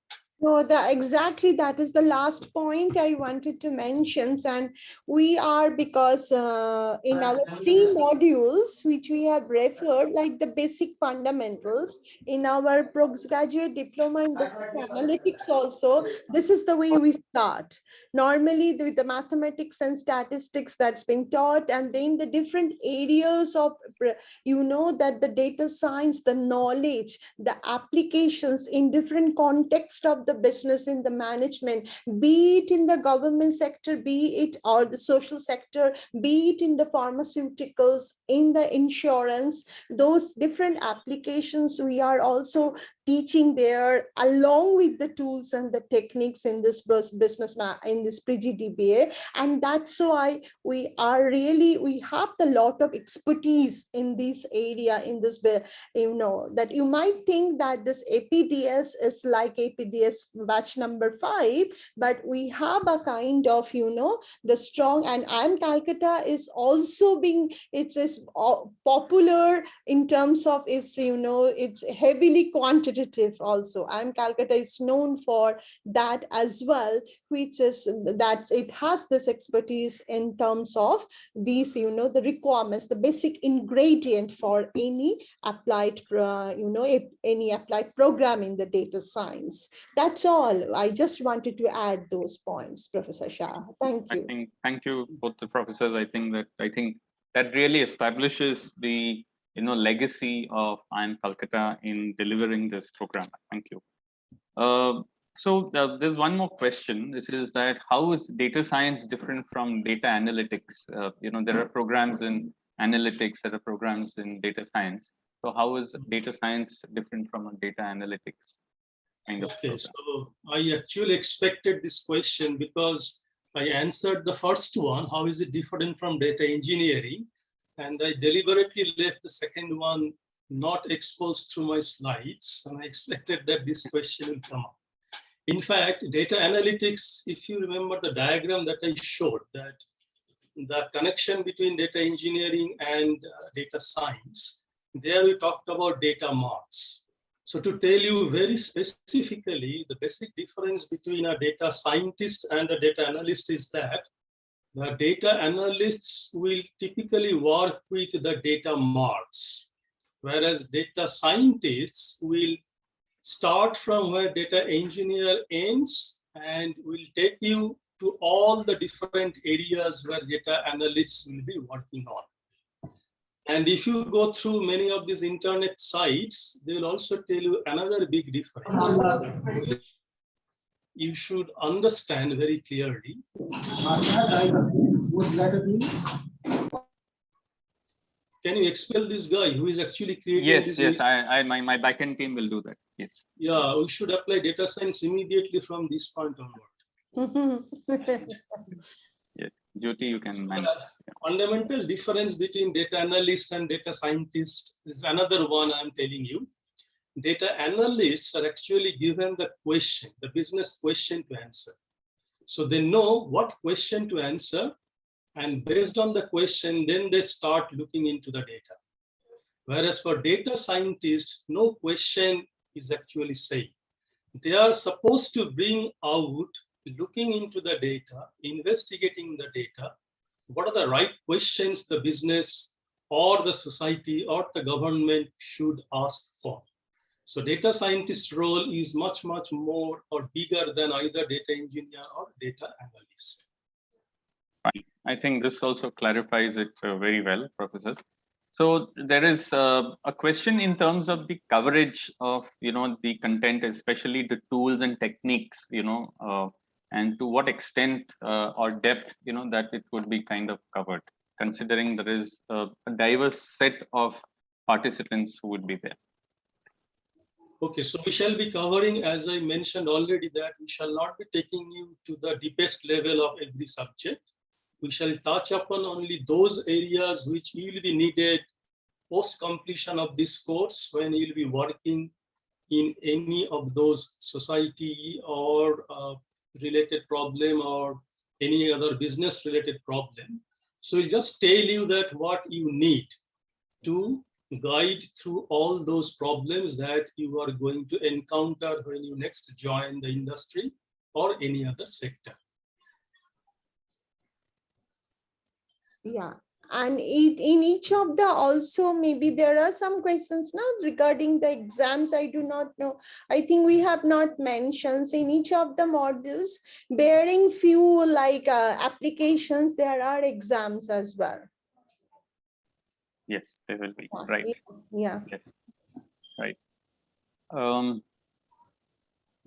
Speaker 4: No, exactly that is the last point I wanted to mention. And we are, because in our 3 modules, which we have referred, like the basic fundamentals, in our postgraduate diploma in business analytics also, this is the way we start. Normally with the mathematics and statistics that's been taught, and then the different areas of, that the data science, the knowledge, the applications in different context of the business, in the management, be it in the government sector, be it or the social sector, be it in the pharmaceuticals, in the insurance, those different applications we are also teaching there, along with the tools and the techniques in this business, in this PGDBA. And that's why we have a lot of expertise in this area, in this, that you might think that this APDS is like APDS batch number 5, but we have a kind of, the strong, and IIM Calcutta is also being, it's popular in terms of its, it's heavily quantitative also. IIM Calcutta is known for that as well, which is that it has this expertise in terms of these, the requirements, the basic ingredient for any applied, any applied program in the data science. That's all. I just wanted to add those points, Professor Shah. Thank you.
Speaker 3: Thank you, both the professors. I think that really establishes the legacy of IIM Calcutta in delivering this program. Thank you. So there's one more question. This is that how is data science different from data analytics? There are programs in analytics, there are programs in data science. So how is data science different from a data analytics? kind of
Speaker 2: Okay,
Speaker 3: program.
Speaker 2: so I actually expected this question because I answered the first one, how is it different from data engineering? And I deliberately left the second one not exposed through my slides, and I expected that this question will come up. In fact, data analytics, if you remember the diagram that I showed, that the connection between data engineering and data science, there we talked about data marts. So to tell you very specifically, the basic difference between a data scientist and a data analyst is that the data analysts will typically work with the data marts, whereas data scientists will start from where data engineer ends and will take you to all the different areas where data analysts will be working on. And if you go through many of these internet sites, they will also tell you another big difference. You should understand very clearly. Can you expel this guy who is actually creating this?
Speaker 3: Yes, my backend team will do that. Yes.
Speaker 2: Yeah, we should apply data science immediately from this point onward.
Speaker 3: Yes, Jyoti, you can manage.
Speaker 2: Fundamental difference between data analyst and data scientist is another one I'm telling you. Data analysts are actually given the question, the business question to answer. So they know what question to answer, and based on the question, then they start looking into the data. Whereas for data scientists, no question is actually said. They are supposed to bring out, looking into the data, investigating the data, what are the right questions the business or the society or the government should ask for. So data scientist role is much, much more or bigger than either data engineer or data analyst.
Speaker 3: Fine. I think this also clarifies it very well, Professor. So there is a question in terms of the coverage of, the content, especially the tools and techniques, and to what extent or depth, that it would be kind of covered, considering there is a diverse set of participants who would be there.
Speaker 2: Okay, so we shall be covering, as I mentioned already, that we shall not be taking you to the deepest level of every subject. We shall touch upon only those areas which will be needed post completion of this course when you'll be working in any of those society or related problem or any other business related problem. So we'll just tell you that what you need to guide through all those problems that you are going to encounter when you next join the industry or any other sector.
Speaker 4: Yeah, and in each of the also maybe there are some questions now regarding the exams. I do not know. I think we have not mentioned in each of the modules bearing few like applications. There are exams as well.
Speaker 3: Yes, they will be, right.
Speaker 4: Yeah.
Speaker 3: Yes. Right.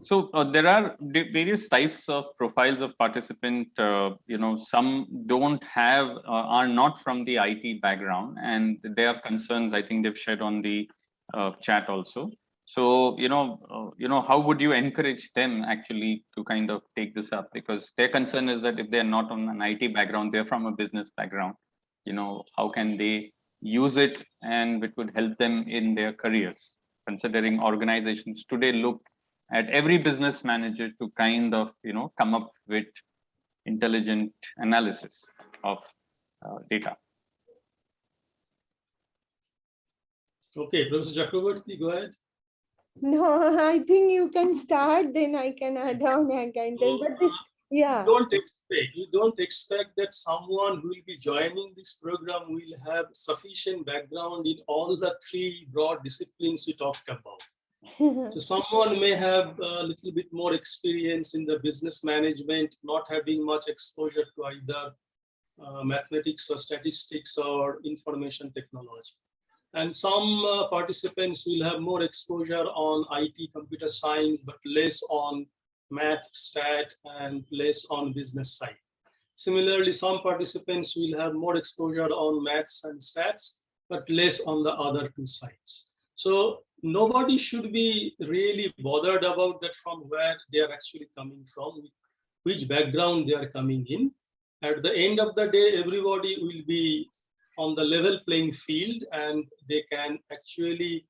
Speaker 3: So there are various types of profiles of participant. Some don't have, are not from the IT background, and their concerns, I think they've shared on the chat also. So, how would you encourage them actually to kind of take this up? Because their concern is that if they're not on an IT background, they're from a business background, how can they use it and it would help them in their careers, considering organizations today look at every business manager to kind of, come up with intelligent analysis of data.
Speaker 2: Okay, Professor Chakrabarty, go ahead.
Speaker 4: No, I think you can start, then I can add on again. But this, yeah.
Speaker 2: You don't expect that someone who will be joining this program will have sufficient background in all the three broad disciplines we talked about. So someone may have a little bit more experience in the business management, not having much exposure to either mathematics or statistics or information technology. And some participants will have more exposure on IT, computer science, but less on math, stat, and less on business side. Similarly, some participants will have more exposure on maths and stats, but less on the other two sides. So nobody should be really bothered about that from where they are actually coming from, which background they are coming in. At the end of the day, everybody will be on the level playing field, and they can actually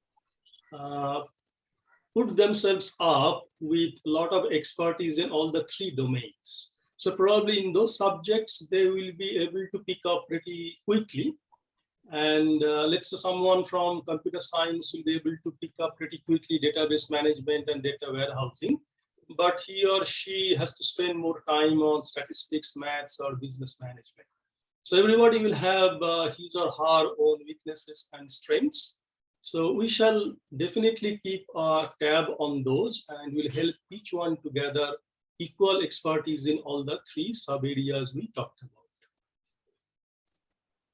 Speaker 2: put themselves up with a lot of expertise in all the three domains. So probably in those subjects, they will be able to pick up pretty quickly. And let's say someone from computer science will be able to pick up pretty quickly database management and data warehousing, but he or she has to spend more time on statistics, maths, or business management. So everybody will have his or her own weaknesses and strengths. So we shall definitely keep a tab on those, and we'll help each one to gather equal expertise in all the three sub areas we talked about.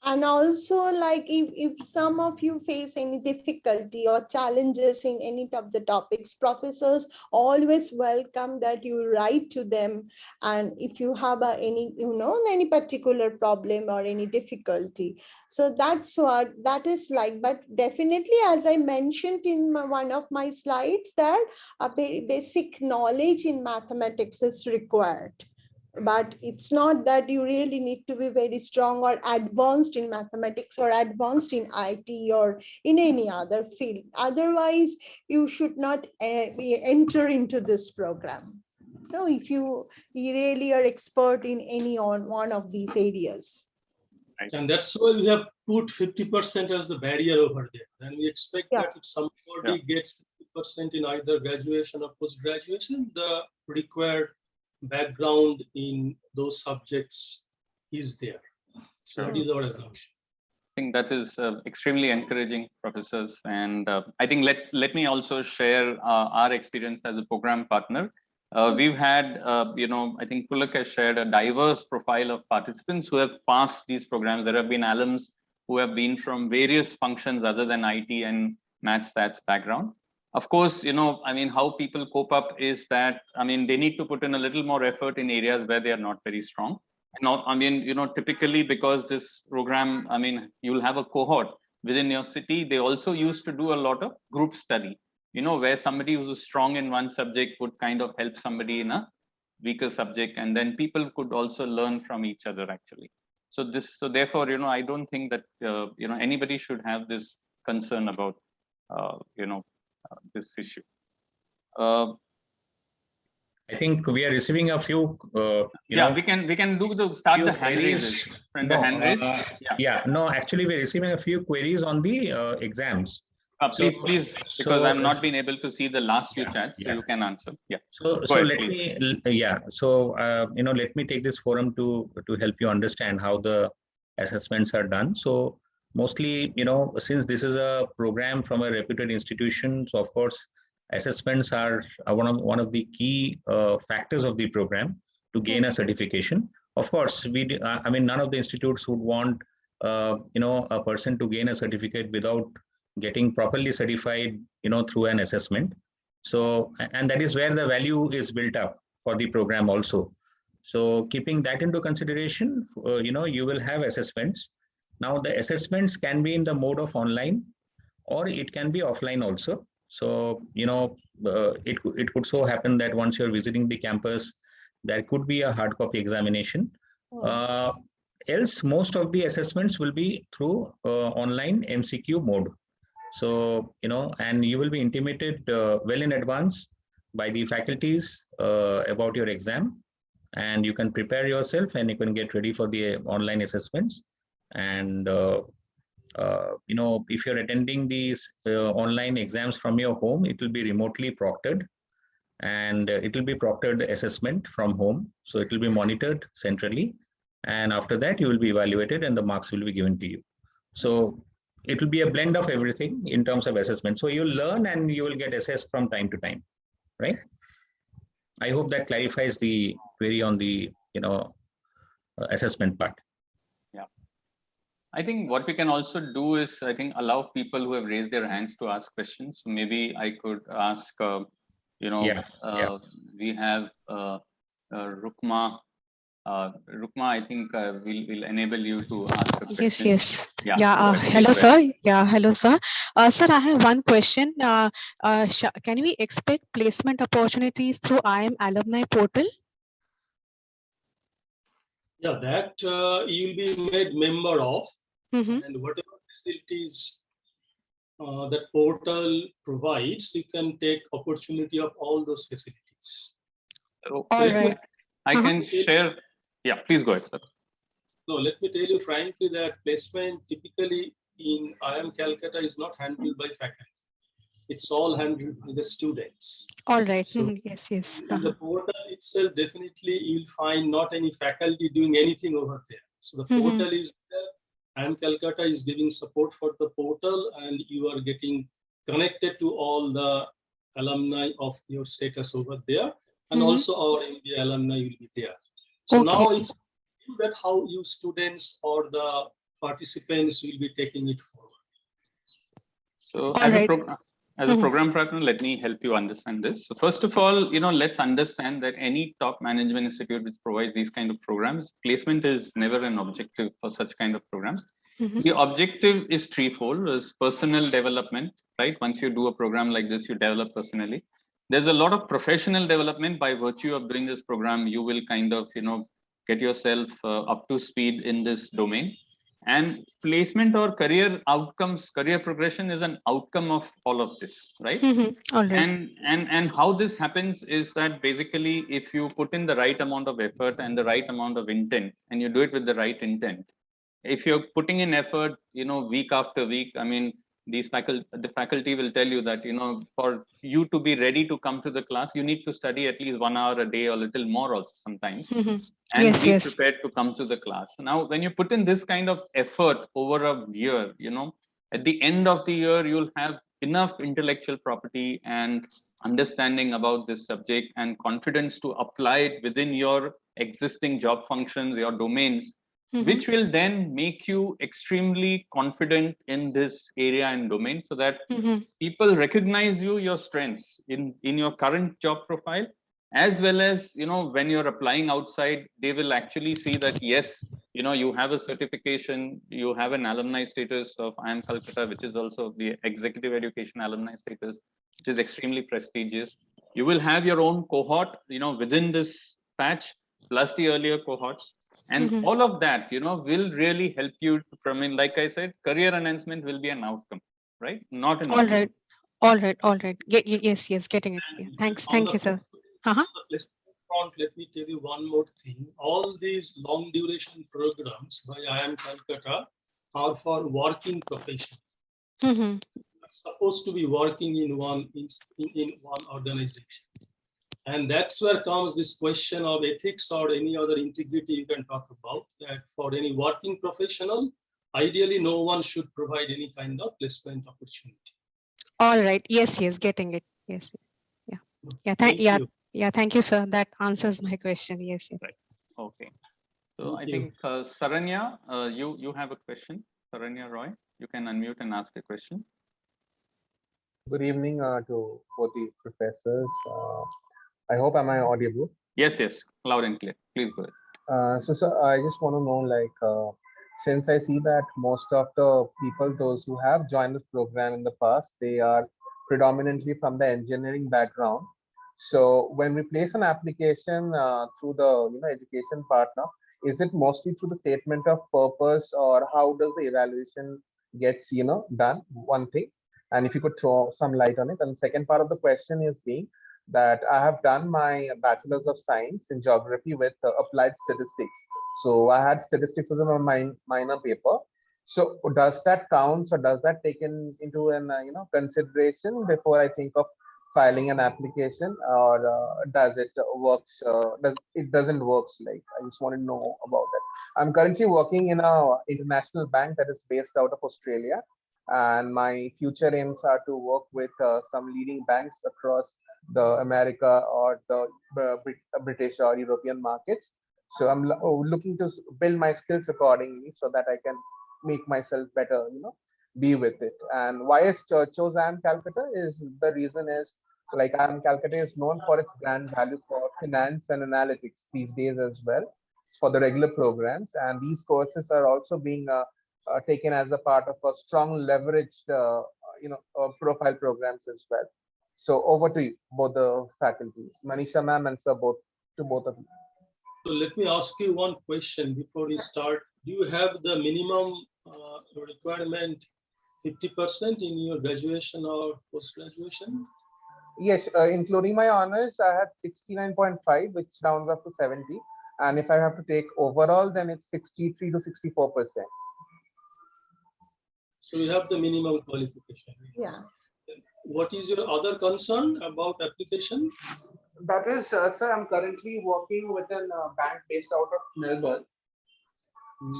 Speaker 4: And also, like, if some of you face any difficulty or challenges in any of the topics, professors always welcome that you write to them. And if you have any, any particular problem or any difficulty. So that's what that is like. But definitely, as I mentioned in one of my slides, that a very basic knowledge in mathematics is required. But it's not that you really need to be very strong or advanced in mathematics or advanced in IT or in any other field. Otherwise, you should not enter into this program. No, if you really are expert in any on one of these areas.
Speaker 2: And that's why we have put 50% as the barrier over there. And we expect that if somebody gets 50% in either graduation or post-graduation, the required background in those subjects is there. So that is our assumption.
Speaker 3: I think that is extremely encouraging, professors. And I think let me also share our experience as a program partner. We've had, I think Pulak has shared a diverse profile of participants who have passed these programs. There have been alums who have been from various functions other than IT and math stats background. Of course, how people cope up is that, they need to put in a little more effort in areas where they are not very strong. And typically because this program, you'll have a cohort within your city. They also used to do a lot of group study, where somebody who's strong in one subject would kind of help somebody in a weaker subject. And then people could also learn from each other actually. So therefore, I don't think that, anybody should have this concern about, this issue.
Speaker 1: I think we are receiving a few.
Speaker 3: We can start the hand raises.
Speaker 1: No, actually, we're receiving a few queries on the exams.
Speaker 3: Please, because I'm not been able to see the last few chats, so you can answer. Yeah.
Speaker 1: So let me take this forum to help you understand how the assessments are done. So mostly, since this is a program from a reputed institution, so of course, assessments are one of the key factors of the program to gain a certification. Of course, none of the institutes would want a person to gain a certificate without getting properly certified, through an assessment. So, and that is where the value is built up for the program also. So keeping that into consideration, you will have assessments. Now the assessments can be in the mode of online, or it can be offline also. So, it could so happen that once you're visiting the campus, there could be a hard copy examination. Else, most of the assessments will be through online MCQ mode. So, and you will be intimated well in advance by the faculties about your exam, and you can prepare yourself and you can get ready for the online assessments. And if you're attending these online exams from your home, it will be remotely proctored, and it will be proctored assessment from home. So it will be monitored centrally, and after that you will be evaluated and the marks will be given to you. So it will be a blend of everything in terms of assessment. So you'll learn and you will get assessed from time to time, right? I hope that clarifies the query on the assessment part.
Speaker 3: Yeah, I think what we can also do is, allow people who have raised their hands to ask questions. So maybe I could ask, we have Rukma Rukma, I think we'll enable you to ask a question.
Speaker 5: Yes.
Speaker 3: Yeah.
Speaker 5: Yeah. Hello, sir. Yeah. Hello, sir. Sir, I have one question. Can we expect placement opportunities through IIM alumni portal?
Speaker 2: Yeah, that you'll be made member of,
Speaker 5: Mm-hmm.
Speaker 2: and whatever facilities that portal provides, you can take opportunity of all those facilities.
Speaker 3: So
Speaker 5: All right.
Speaker 3: I can share. Yeah, please go ahead, sir.
Speaker 2: No, let me tell you frankly that placement typically in IIM Calcutta is not handled by faculty. It's all handled by the students.
Speaker 5: All right.
Speaker 2: So
Speaker 5: Yes. Yes.
Speaker 2: in the portal itself, definitely you'll find not any faculty doing anything over there. So the portal is there, IIM Calcutta is giving support for the portal, and you are getting connected to all the alumni of your status over there, and also our MBA alumni will be there. So now it's that how you students or the participants will be taking it forward.
Speaker 3: So as a program partner, let me help you understand this. So first of all, let's understand that any top management institute which provides these kind of programs, placement is never an objective for such kind of programs. The objective is threefold: is personal development, right? Once you do a program like this, you develop personally. There's a lot of professional development. By virtue of doing this program, you will kind of, get yourself up to speed in this domain. And placement or career outcomes, career progression is an outcome of all of this, right?
Speaker 5: All right.
Speaker 3: And how this happens is that basically, if you put in the right amount of effort and the right amount of intent, and you do it with the right intent, if you're putting in effort, week after week, I mean, the faculty will tell you that, for you to be ready to come to the class, you need to study at least 1 hour a day or a little more also sometimes, and be prepared to come to the class. Now, when you put in this kind of effort over a year, at the end of the year, you'll have enough intellectual property and understanding about this subject and confidence to apply it within your existing job functions, your domains, which will then make you extremely confident in this area and domain, so that people recognize your strengths in your current job profile, as well as, when you're applying outside, they will actually see that, yes, you have a certification, you have an alumni status of IIM Calcutta, which is also the executive education alumni status, which is extremely prestigious. You will have your own cohort, within this patch, plus the earlier cohorts. And all of that, will really help you to, like I said, career enhancement will be an outcome, right? Not an outcome.
Speaker 5: All right. Yes, getting it. Yeah. Thanks. Thank you, sir.
Speaker 2: Let me tell you one more thing. All these long duration programs by IIM Calcutta are for working professionals. Supposed to be working in one organization. And that's where comes this question of ethics or any other integrity you can talk about, that for any working professional, ideally no one should provide any kind of placement opportunity.
Speaker 5: All right. Yes, getting it. Yes. Yeah. Thank you, sir. That answers my question. Yes.
Speaker 3: Right. Okay. So I think Saranya, you have a question. Saranya Roy, you can unmute and ask a question.
Speaker 6: Good evening to both the professors. I hope am I audible?
Speaker 3: Yes, loud and clear. Please go ahead.
Speaker 6: So I just want to know, like, since I see that most of the people, those who have joined this program in the past, they are predominantly from the engineering background. So when we place an application through the education partner, is it mostly through the statement of purpose, or how does the evaluation gets done? One thing, and if you could throw some light on it. And the second part of the question is being that I have done my bachelor's of science in geography with applied statistics. So I had statistics as a minor paper. So does that count, or does that take into an consideration before I think of filing an application, or does it works? Doesn't works? Like, I just want to know about that. I'm currently working in a international bank that is based out of Australia, and my future aims are to work with some leading banks across the America or the British or European markets. So I'm looking to build my skills accordingly so that I can make myself better, be with it. And why I chose IIM Calcutta is the reason is, like, IIM Calcutta is known for its brand value for finance and analytics these days as well. for the regular programs, and these courses are also being taken as a part of a strong leveraged profile programs as well. So over to you, both the faculties, Manisha ma'am and sir, both of you.
Speaker 2: So let me ask you one question before we start. Do you have the minimum requirement 50% in your graduation or post-graduation?
Speaker 6: Yes, including my honors, I had 69.5, which rounds up to 70. And if I have to take overall, then it's 63 to 64%.
Speaker 2: So you have the minimum qualification.
Speaker 4: Yeah.
Speaker 2: What is your other concern about application?
Speaker 6: That is, sir, I'm currently working with a bank based out of Melbourne.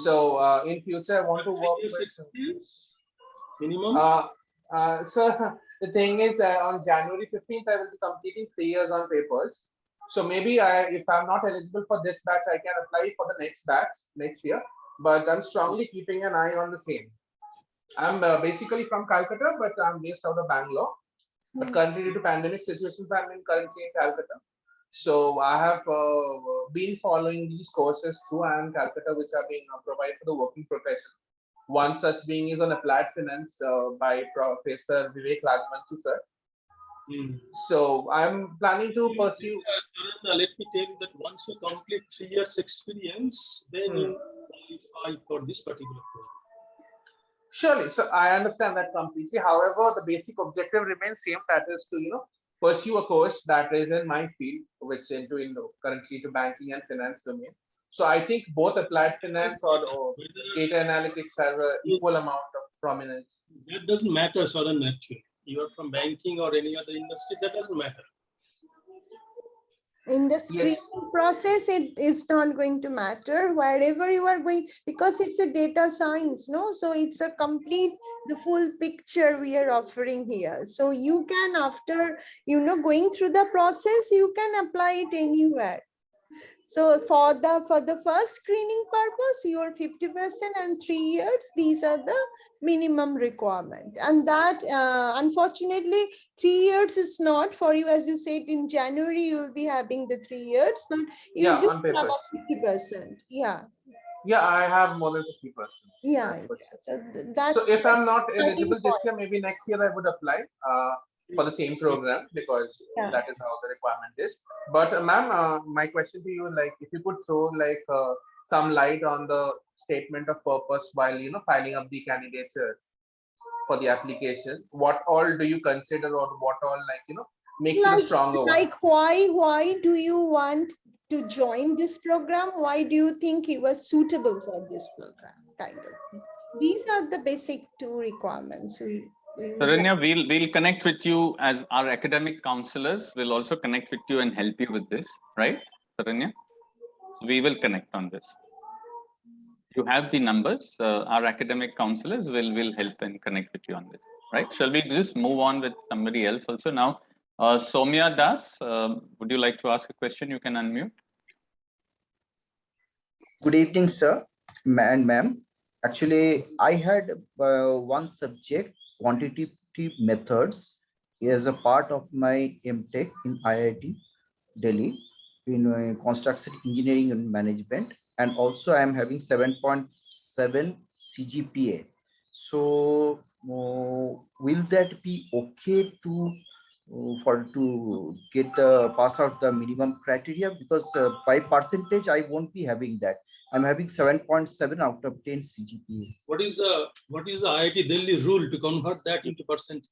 Speaker 6: So in future, I want to work with
Speaker 2: minimum.
Speaker 6: So the thing is, on January 15th, I will be completing 3 years on papers. So maybe if I'm not eligible for this batch, I can apply for the next batch next year. But I'm strongly keeping an eye on the same. I'm basically from Calcutta, but I'm based out of Bangalore. But currently, due to pandemic situations, I'm currently in Calcutta. So I have been following these courses through IIM Calcutta, which are being provided for the working profession. One such being is on applied finance by Professor Vivek Rajvanshi, sir. So I'm planning to pursue.
Speaker 2: Let me tell you that once you complete 3 years experience, then you qualify for this particular program.
Speaker 6: Surely, so I understand that completely. However, the basic objective remains same. That is to pursue a course that is in my field, which is currently to banking and finance domain. So I think both applied finance or data analytics has an equal amount of prominence.
Speaker 2: That doesn't matter, Saran, actually. You are from banking or any other industry, that doesn't matter.
Speaker 4: In the screening process, it is not going to matter wherever you are going, because it's a data science, no? So it's a complete, the full picture we are offering here. So you can, after, going through the process, you can apply it anywhere. So for the first screening purpose, your 50% and 3 years, these are the minimum requirement. And that, unfortunately, 3 years is not for you. As you said, in January, you will be having the 3 years, but you do have a 50%. Yeah.
Speaker 6: Yeah, I have more than 50%.
Speaker 4: Yeah.
Speaker 6: So if I'm not eligible this year, maybe next year I would apply for the same program, because that is how the requirement is. But ma'am, my question to you, like, if you could throw some light on the statement of purpose while filing up the candidature for the application, what all do you consider, or what all makes it a stronger one?
Speaker 4: Why do you want to join this program? Why do you think it was suitable for this program? Kind of. These are the basic 2 requirements.
Speaker 3: Saranya, we'll connect with you as our academic counselors. Will also connect with you and help you with this, right, Saranya? We will connect on this. You have the numbers. Our academic counselors will help and connect with you on this, right? Shall we just move on with somebody else also now? Soumya Das, would you like to ask a question? You can unmute.
Speaker 7: Good evening, sir and ma'am. Actually, I had one subject, quantitative methods, as a part of my MTech in IIT Delhi in construction engineering and management, and also I am having 7.7 CGPA. So will that be okay to get the pass out the minimum criteria? Because by percentage I won't be having that. I'm having 7.7 out of 10 CGPA.
Speaker 2: What is the IIT Delhi rule to convert that into percentage?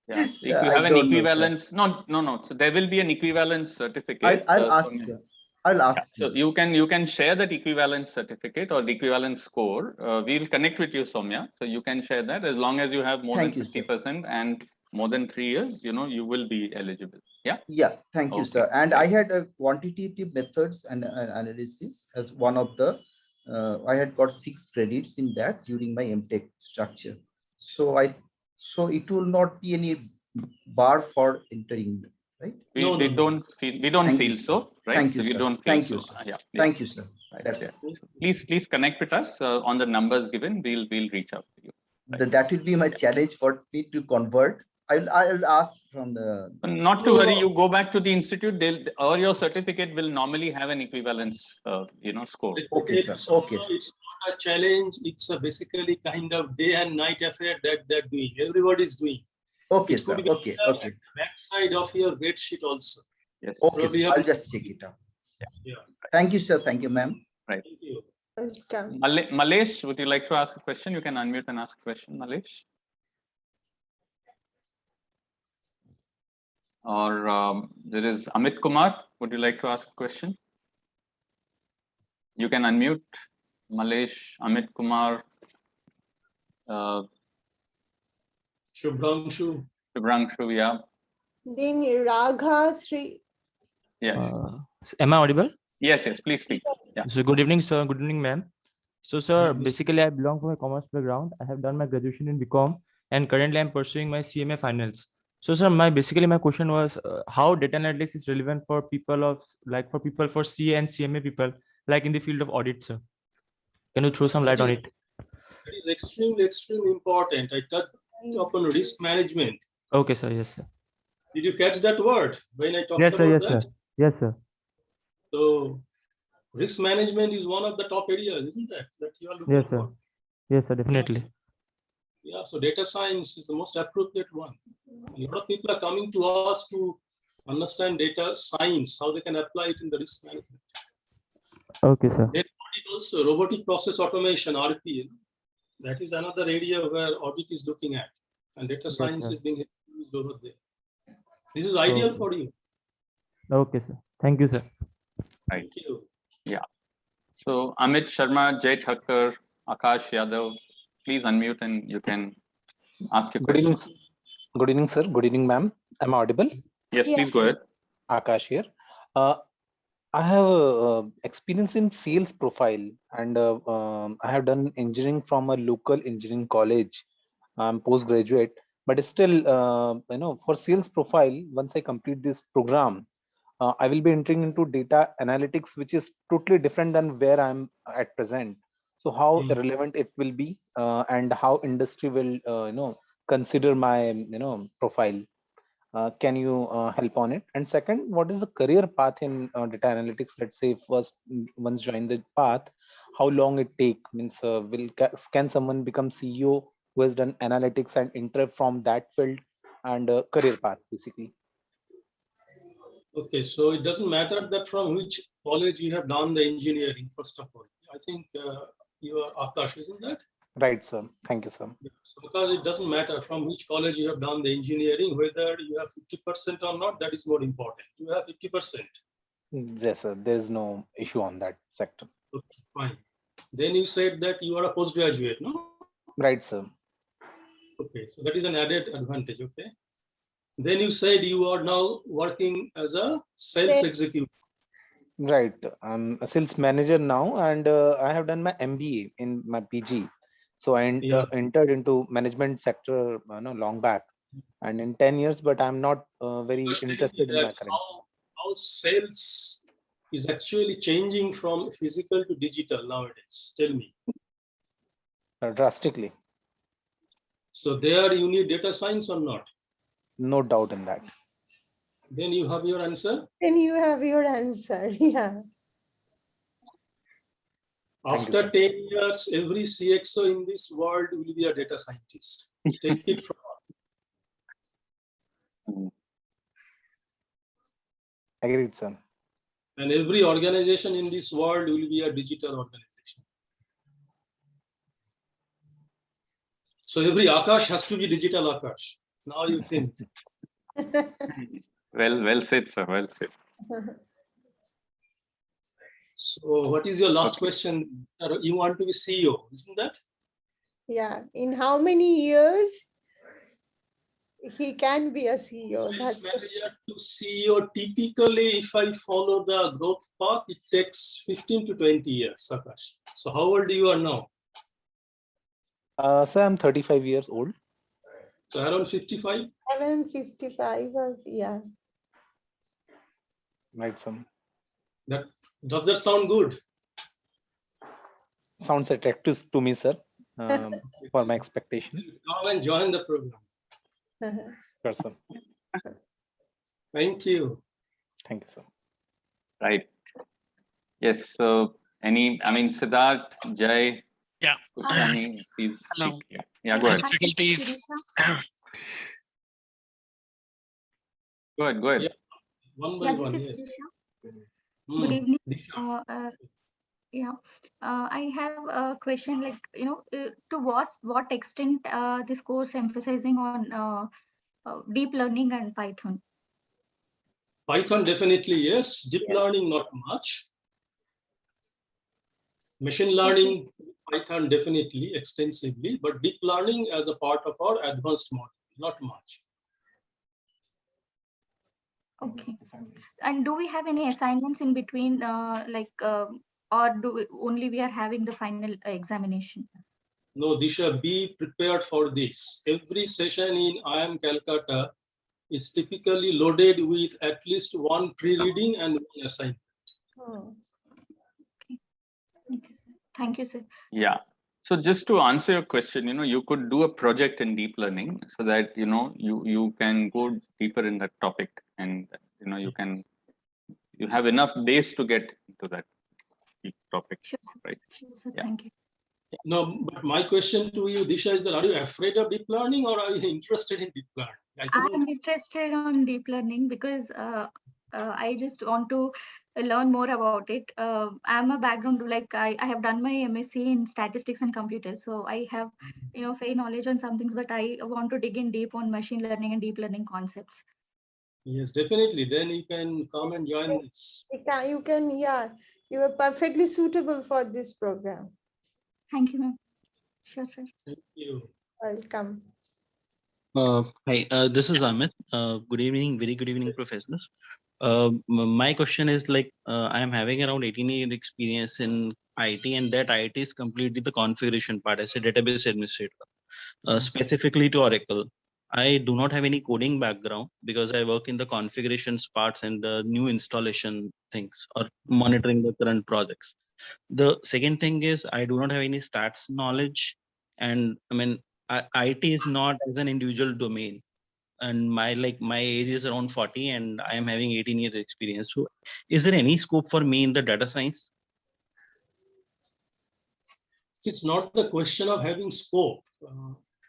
Speaker 3: Yeah, if you have an equivalence, no. So there will be an equivalence certificate.
Speaker 7: I'll ask you. I'll ask
Speaker 3: you. So you can share that equivalence certificate or the equivalence score. We'll connect with you, Soumya. So you can share that as long as you have more than 50% and more than 3 years. You will be eligible. Yeah.
Speaker 7: Yeah. Thank you, sir. And I had a quantitative methods and analysis as one of the. I had got 6 credits in that during my MTech structure. So it will not be any bar for entering, right?
Speaker 3: We don't feel so, right?
Speaker 7: Thank you,
Speaker 3: so
Speaker 7: sir.
Speaker 3: we don't feel
Speaker 7: Thank you,
Speaker 3: so.
Speaker 7: sir.
Speaker 3: Yeah,
Speaker 7: thank you, sir.
Speaker 3: Right.
Speaker 7: That's
Speaker 3: it. Please connect with us on the numbers given. We'll reach out to you.
Speaker 7: Right. That will be my challenge for me to convert I'll ask from the.
Speaker 3: Not to worry, you go back to the institute, or your certificate will normally have an equivalence, score.
Speaker 7: Okay, sir. Okay.
Speaker 2: It's not a challenge. It's a basically kind of day and night affair that they're doing. Everybody's doing.
Speaker 7: Okay,
Speaker 2: It
Speaker 7: sir.
Speaker 2: could be
Speaker 7: Okay. Okay.
Speaker 2: backside of your grade sheet also.
Speaker 3: Yes.
Speaker 7: Okay, sir. I'll just check it out.
Speaker 2: Yeah.
Speaker 7: Thank you, sir. Thank you, ma'am.
Speaker 3: Right.
Speaker 2: Thank you.
Speaker 4: Welcome.
Speaker 3: Malesh, would you like to ask a question? You can unmute and ask a question, Malesh. Or there is Amit Kumar. Would you like to ask a question? You can unmute Malesh, Amit Kumar,
Speaker 2: Shubhranshu.
Speaker 3: Shubhranshu, yeah.
Speaker 4: Then Ragha Sri.
Speaker 3: Yes.
Speaker 8: Am I audible?
Speaker 3: Yes, please speak. Yeah.
Speaker 8: So good evening, sir. Good evening, ma'am. So, sir,
Speaker 2: Yes.
Speaker 8: basically, I belong from a commerce background. I have done my graduation in BCom, and currently I'm pursuing my CMA finals. So, sir, my question was how data analytics is relevant for people for CA and CMA people, like in the field of audit, sir. Can you throw some light on it?
Speaker 2: It is extremely important. I touched upon risk management.
Speaker 8: Okay, sir. Yes, sir.
Speaker 2: Did you catch that word when I talked
Speaker 8: Yes, sir.
Speaker 2: about
Speaker 8: Yes,
Speaker 2: that?
Speaker 8: sir. Yes, sir.
Speaker 2: So risk management is one of the top areas, isn't it? That you are looking
Speaker 8: Yes, sir.
Speaker 2: for.
Speaker 8: Yes, sir. Definitely.
Speaker 2: Yeah, so data science is the most appropriate one. A lot of people are coming to us to understand data science, how they can apply it in the risk management.
Speaker 8: Okay, sir.
Speaker 2: Then also robotic process automation, RPA. That is another area where audit is looking at, and data science
Speaker 8: sir.
Speaker 2: is being used over there. This is ideal
Speaker 8: Okay.
Speaker 2: for you.
Speaker 8: Okay, sir. Thank you, sir.
Speaker 3: Right.
Speaker 2: Thank you.
Speaker 3: Yeah. So Amit Sharma, Jay Thakkar, Akash Yadav, please unmute and you can ask your
Speaker 9: Good
Speaker 3: question.
Speaker 9: evening. Good evening, sir. Good evening, ma'am. Am I audible?
Speaker 3: Yes,
Speaker 4: Yeah.
Speaker 3: please go ahead.
Speaker 9: Akash here. I have experience in sales profile, and I have done engineering from a local engineering college. I'm postgraduate, but still, for sales profile, once I complete this program, I will be entering into data analytics, which is totally different than where I'm at present. So how relevant it will be, and how industry will, consider my, profile. Can you help on it? And second, what is the career path in data analytics? Let's say once join the path, how long it take? Means can someone become CEO who has done analytics and enter from that field, and career path basically?
Speaker 2: Okay, so it doesn't matter that from which college you have done the engineering, first of all. I think you are Akash, isn't that?
Speaker 9: Right, sir. Thank you, sir.
Speaker 2: Because it doesn't matter from which college you have done the engineering, whether you have 50% or not, that is more important. You have 50%.
Speaker 9: Yes, sir. There is no issue on that sector.
Speaker 2: Okay, fine. Then you said that you are a postgraduate, no?
Speaker 9: Right, sir.
Speaker 2: Okay, so that is an added advantage, okay? Then you said you are now working as a sales executive.
Speaker 9: Right. I'm a sales manager now, and I have done my MBA in my PG. So I entered into management sector long back, and in 10 years, but I'm not very interested in my current.
Speaker 2: How sales is actually changing from physical to digital nowadays? Tell me.
Speaker 9: Drastically.
Speaker 2: So there you need data science or not?
Speaker 9: No doubt in that.
Speaker 2: Then you have your answer?
Speaker 4: Then you have your answer. Yeah.
Speaker 2: After 10 years, every CXO in this world will be a data scientist. Take it from us.
Speaker 9: Agreed, sir.
Speaker 2: And every organization in this world will be a digital organization. So every Akash has to be digital Akash. Now you think.
Speaker 3: Well said, sir. Well said.
Speaker 2: So what is your last question? You want to be CEO, isn't that?
Speaker 4: Yeah. In how many years he can be a CEO?
Speaker 2: Sales manager to CEO, typically, if I follow the growth path, it takes 15 to 20 years, Akash. So how old you are now?
Speaker 9: Sir, I'm 35 years old.
Speaker 2: So around 55?
Speaker 4: Around 55, or yeah.
Speaker 9: Right, sir.
Speaker 2: Does that sound good?
Speaker 9: Sounds attractive to me, sir, for my expectation.
Speaker 2: Come and join the program.
Speaker 9: Sure, sir.
Speaker 2: Thank you.
Speaker 9: Thank you, sir.
Speaker 3: Right. Yes. So Siddharth, Jay,
Speaker 10: Yeah.
Speaker 3: Pushani, please
Speaker 10: Hello.
Speaker 3: speak. Yeah, go ahead.
Speaker 10: Faculties.
Speaker 3: Go ahead.
Speaker 2: Yeah, one by one.
Speaker 11: This is
Speaker 2: Yes.
Speaker 11: Disha. Good evening.
Speaker 2: Disha.
Speaker 11: I have a question, like, to what extent this course emphasizing on deep learning and Python?
Speaker 2: Python definitely yes. Deep learning not much. Machine learning, Python definitely extensively, but deep learning as a part of our advanced model, not much.
Speaker 11: Okay. And do we have any assignments in between, or only we are having the final examination?
Speaker 2: No, Disha, be prepared for this. Every session in IIM Calcutta is typically loaded with at least one pre-reading and one assignment.
Speaker 11: Thank you, sir.
Speaker 3: Yeah. So just to answer your question, you could do a project in deep learning so that you can go deeper in that topic, and you have enough days to get into that deep topic.
Speaker 11: Sure, sir.
Speaker 3: Right?
Speaker 11: Sure, sir.
Speaker 3: Yeah.
Speaker 11: Thank you.
Speaker 2: No, but my question to you, Disha, is that are you afraid of deep learning or are you interested in deep learning?
Speaker 11: I'm interested on deep learning because I just want to learn more about it. I'm a background, like I have done my MSc in statistics and computers, so I have fair knowledge on some things, but I want to dig in deep on machine learning and deep learning concepts.
Speaker 2: Yes, definitely. Then you can come and join this.
Speaker 4: You can, yeah, you are perfectly suitable for this program.
Speaker 11: Thank you, ma'am. Sure, sir.
Speaker 2: Thank you.
Speaker 4: Welcome.
Speaker 12: Hi, this is Amit. Good evening, very good evening, professors. My question is I am having around 18 years experience in IT, and that IT is completely the configuration part as a database administrator, specifically to Oracle. I do not have any coding background because I work in the configurations parts and the new installation things or monitoring the current projects. The second thing is I do not have any stats knowledge, and IT is not as an individual domain, and my age is around 40 and I am having 18 years experience. So is there any scope for me in the data science?
Speaker 2: It's not the question of having scope,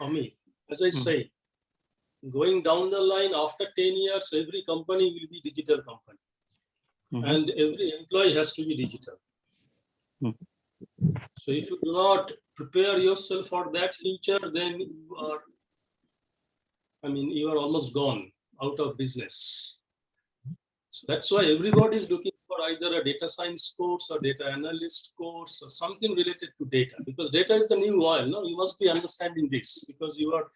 Speaker 2: Amit. As I say, going down the line after 10 years, every company will be digital company. And every employee has to be digital. So if you do not prepare yourself for that future, then you are almost gone out of business. So that's why everybody is looking for either a data science course or data analyst course or something related to data, because data is the new oil. No, you must be understanding this because you are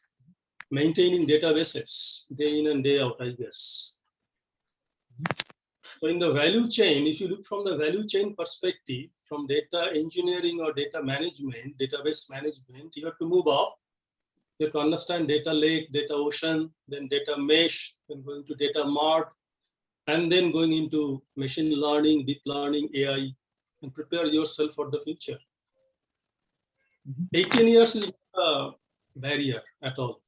Speaker 2: maintaining databases day in and day out, I guess. So in the value chain, if you look from the value chain perspective, from data engineering or data management, database management, you have to move up. You have to understand data lake, data ocean, then data mesh, then going to data mart, and then going into machine learning, deep learning, AI, and prepare yourself for the future. 18 years is not a barrier at all.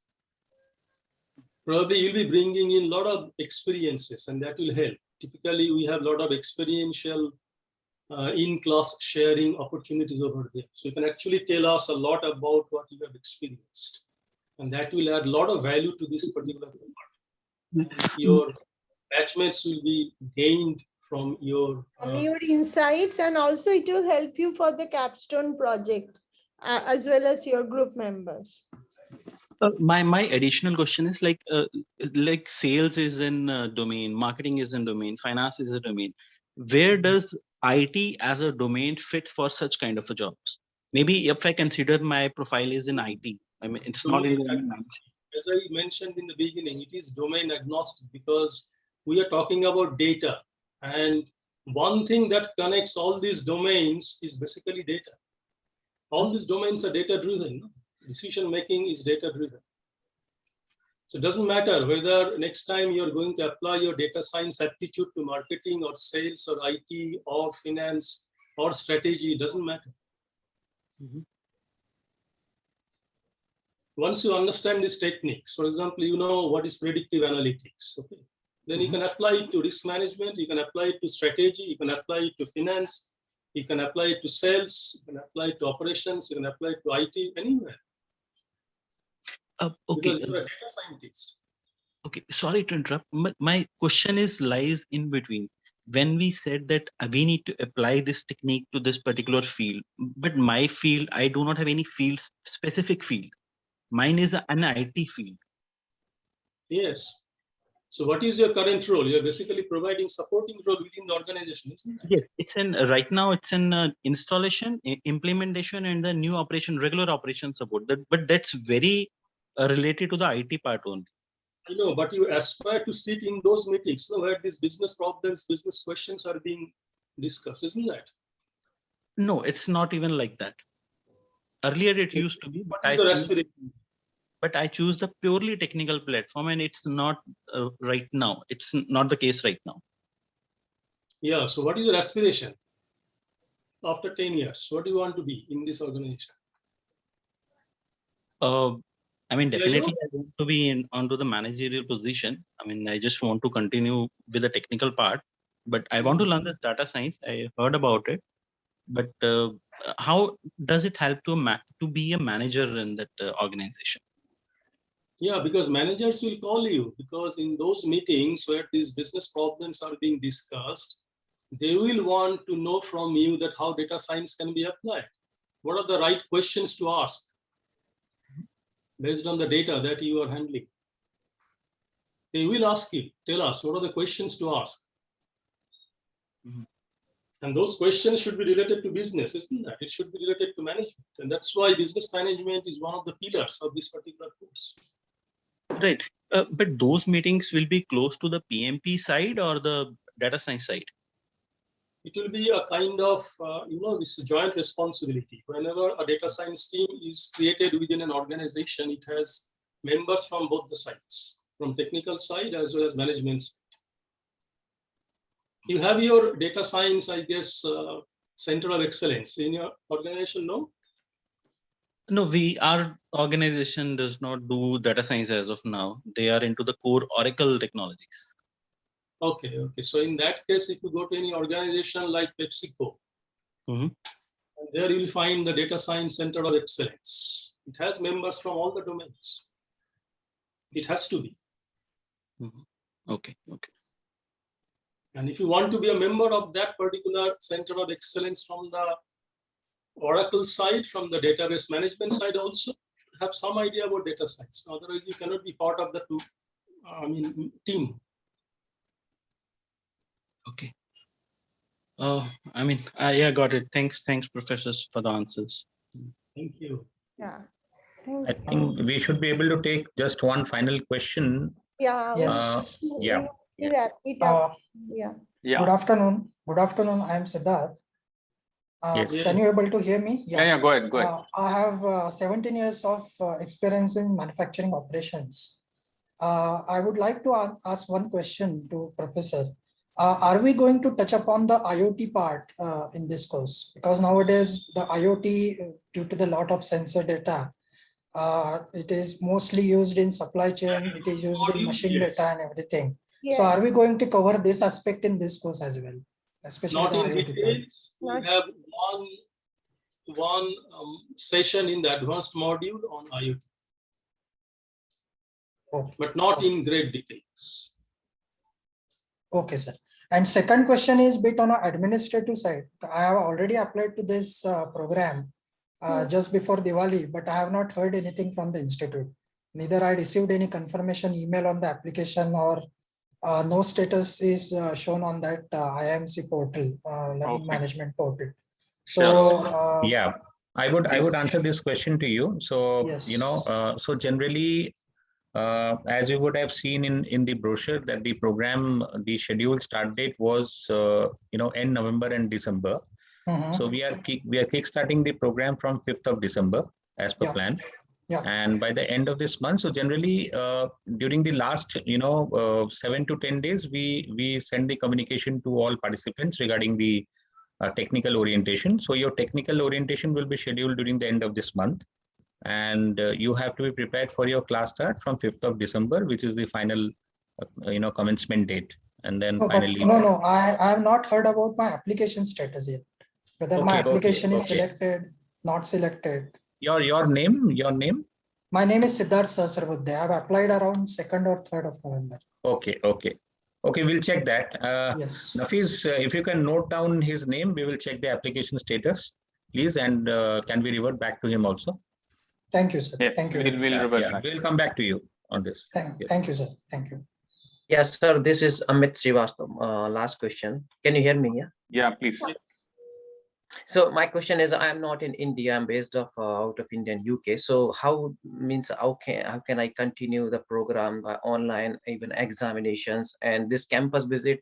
Speaker 2: Probably you'll be bringing in a lot of experiences, and that will help. Typically, we have a lot of experiential in-class sharing opportunities over there. So you can actually tell us a lot about what you have experienced. And that will add a lot of value to this particular part. Your batchmates will be gained from your
Speaker 4: Insights, and also it will help you for the capstone project as well as your group members.
Speaker 12: My additional question is like sales is in domain, marketing is in domain, finance is a domain. Where does IT as a domain fit for such kind of a jobs? Maybe if I consider my profile is in IT, it's not in
Speaker 2: as I mentioned in the beginning, it is domain agnostic because we are talking about data. And one thing that connects all these domains is basically data. All these domains are data driven. Decision making is data driven. So it doesn't matter whether next time you're going to apply your data science aptitude to marketing or sales or IT or finance or strategy, it doesn't matter. Once you understand these techniques, for example, you know what is predictive analytics, okay? Then you can apply it to risk management, you can apply it to strategy, you can apply it to finance, you can apply it to sales, you can apply it to operations, you can apply it to IT, anywhere.
Speaker 12: Okay.
Speaker 2: Because you're a data scientist.
Speaker 12: Okay, sorry to interrupt. My question is lies in between. When we said that we need to apply this technique to this particular field, but my field, I do not have any field, specific field. Mine is an IT field.
Speaker 2: Yes. So what is your current role? You're basically providing supporting role within the organization, isn't it?
Speaker 12: Yes, it's in right now. It's in installation, implementation, and the new operation, regular operation support. But that's very related to the IT part only.
Speaker 2: I know, but you aspire to sit in those meetings, you know, where these business problems, business questions are being discussed, isn't that?
Speaker 12: No, it's not even like that. Earlier it used to be, but I choose the purely technical platform, and it's not right now. It's not the case right now.
Speaker 2: Yeah. So what is your aspiration after 10 years? What do you want to be in this organization?
Speaker 12: I mean, definitely I want to be onto the managerial position. I mean, I just want to continue with the technical part, but I want to learn this data science. I heard about it, but how does it help to be a manager in that organization?
Speaker 2: Yeah, because managers will call you, because in those meetings where these business problems are being discussed, they will want to know from you that how data science can be applied. What are the right questions to ask based on the data that you are handling? They will ask you, tell us, what are the questions to ask? And those questions should be related to business, isn't that? It should be related to management. And that's why business management is one of the pillars of this particular course.
Speaker 12: Right. But those meetings will be close to the PMP side or the data science side?
Speaker 2: It will be a kind of, this joint responsibility. Whenever a data science team is created within an organization, it has members from both the sides, from technical side as well as management. You have your data science, I guess, center of excellence in your organization, no?
Speaker 12: No, our organization does not do data science as of now. They are into the core Oracle technologies.
Speaker 2: Okay. So in that case, if you go to any organization like PepsiCo, and there you will find the data science center of excellence. It has members from all the domains. It has to be.
Speaker 12: Okay.
Speaker 2: And if you want to be a member of that particular center of excellence from the Oracle side, from the database management side also, have some idea about data science. Otherwise, you cannot be part of the team.
Speaker 12: Okay. Yeah, got it. Thanks, professors, for the answers.
Speaker 2: Thank you.
Speaker 4: Yeah.
Speaker 1: I think we should be able to take just one final question.
Speaker 4: Yeah.
Speaker 10: Yes.
Speaker 1: Yeah.
Speaker 4: Wrap it up. Yeah.
Speaker 10: Good afternoon. I am Siddharth.
Speaker 1: Yes.
Speaker 10: Can you able to hear me?
Speaker 3: Yeah, go ahead.
Speaker 10: I have 17 years of experience in manufacturing operations. I would like to ask one question to Professor. Are we going to touch upon the IoT part in this course? Because nowadays the IoT, due to the lot of sensor data, it is mostly used in supply chain, it is used in machine data and everything.
Speaker 4: Yes.
Speaker 10: So are we going to cover this aspect in this course as well? Especially
Speaker 2: Not
Speaker 10: the
Speaker 2: in
Speaker 10: IoT
Speaker 2: details. We have one session in the advanced module on IoT.
Speaker 10: Okay.
Speaker 2: But not in great details.
Speaker 10: Okay, sir. And second question is bit on an administrative side. I have already applied to this program just before Diwali, but I have not heard anything from the institute. Neither I received any confirmation email on the application, or no status is shown on that IIMC portal, learning management portal. So
Speaker 1: yeah, I would answer this question to you. So
Speaker 10: yes.
Speaker 1: So generally, as you would have seen in the brochure, that the program, the scheduled start date was end November and December. So we are kickstarting the program from 5th of December as per plan.
Speaker 10: Yeah.
Speaker 1: And by the end of this month, so generally during the last 7 to 10 days, we send the communication to all participants regarding the technical orientation. So your technical orientation will be scheduled during the end of this month, and you have to be prepared for your class start from 5th of December, which is the final, commencement date. And then
Speaker 10: No, but
Speaker 1: finally.
Speaker 10: no, I have not heard about my application status yet. Whether my application is selected, not selected.
Speaker 1: Your name?
Speaker 10: My name is Siddharth Sahasrabudhe. I have applied around 2nd or 3rd of November.
Speaker 1: Okay, we'll check that.
Speaker 10: Yes.
Speaker 1: Nafis, if you can note down his name, we will check the application status, please, and can we revert back to him also?
Speaker 10: Thank you, sir.
Speaker 3: Yeah,
Speaker 10: Thank you.
Speaker 3: We'll revert back.
Speaker 1: We'll come back to you on this.
Speaker 10: Thank you, sir. Thank you.
Speaker 13: Yes, sir. This is Amit Srivastava. Last question. Can you hear me?
Speaker 3: Yeah, please.
Speaker 13: So my question is, I am not in India. I'm based out of India and UK. So how can I continue the program by online, even examinations and this campus visit?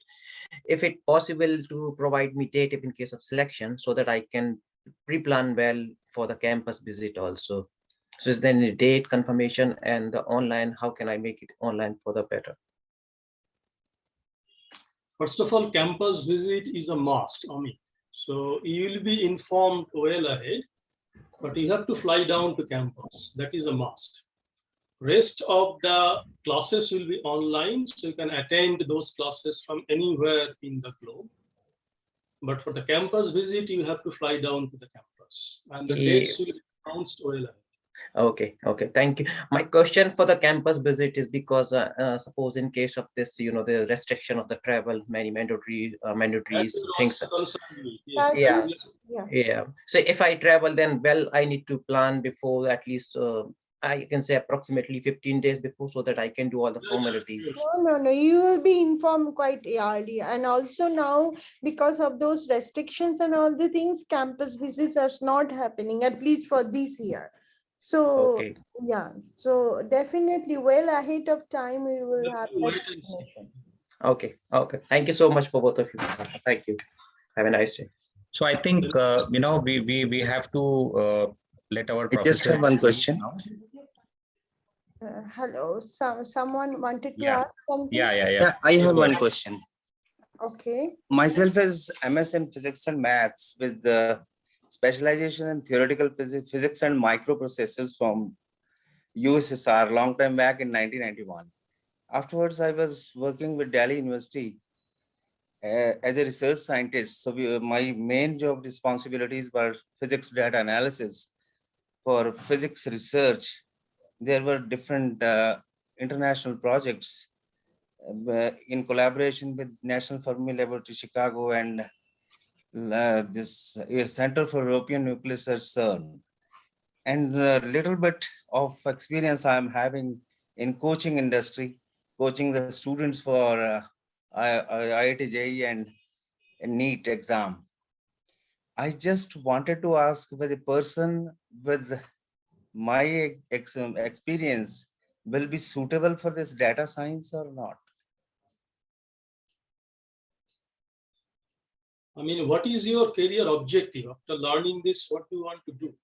Speaker 13: If it possible to provide me date in case of selection, so that I can pre-plan well for the campus visit also. So is there any date confirmation and the online? How can I make it online for the better?
Speaker 2: First of all, campus visit is a must, Amit. So you will be informed well ahead, but you have to fly down to campus. That is a must. Rest of the classes will be online, so you can attend those classes from anywhere in the globe. But for the campus visit, you have to fly down to the campus, and the dates will be announced well ahead.
Speaker 13: Okay, thank you. My question for the campus visit is because suppose in case of this, the restriction of the travel, many mandatory things. Yeah. So if I travel, then I need to plan before at least I can say approximately 15 days before, so that I can do all the formalities.
Speaker 4: No. You will be informed quite early. And also now, because of those restrictions and all the things, campus visits are not happening, at least for this year. So, yeah, so definitely well ahead of time, we will have that information.
Speaker 13: Okay. Thank you so much for both of you. Thank you. Have a nice day.
Speaker 1: So I think, we have to let our
Speaker 14: I just have one question.
Speaker 4: Hello, someone wanted to ask something?
Speaker 14: Yeah, I have one question.
Speaker 4: Okay.
Speaker 14: Myself is MS in physics and maths with the specialization in theoretical physics and microprocessors from USSR long time back in 1991. Afterwards, I was working with Delhi University as a research scientist. So my main job responsibilities were physics data analysis for physics research. There were different international projects in collaboration with National Fermi Laboratory, Chicago, and this Center for European Nuclear Research, CERN. And a little bit of experience I'm having in coaching industry, coaching the students for IIT JEE and NEET exam. I just wanted to ask whether a person with my experience will be suitable for this data science or not.
Speaker 2: I mean, what is your career objective after learning this? What do you want to do?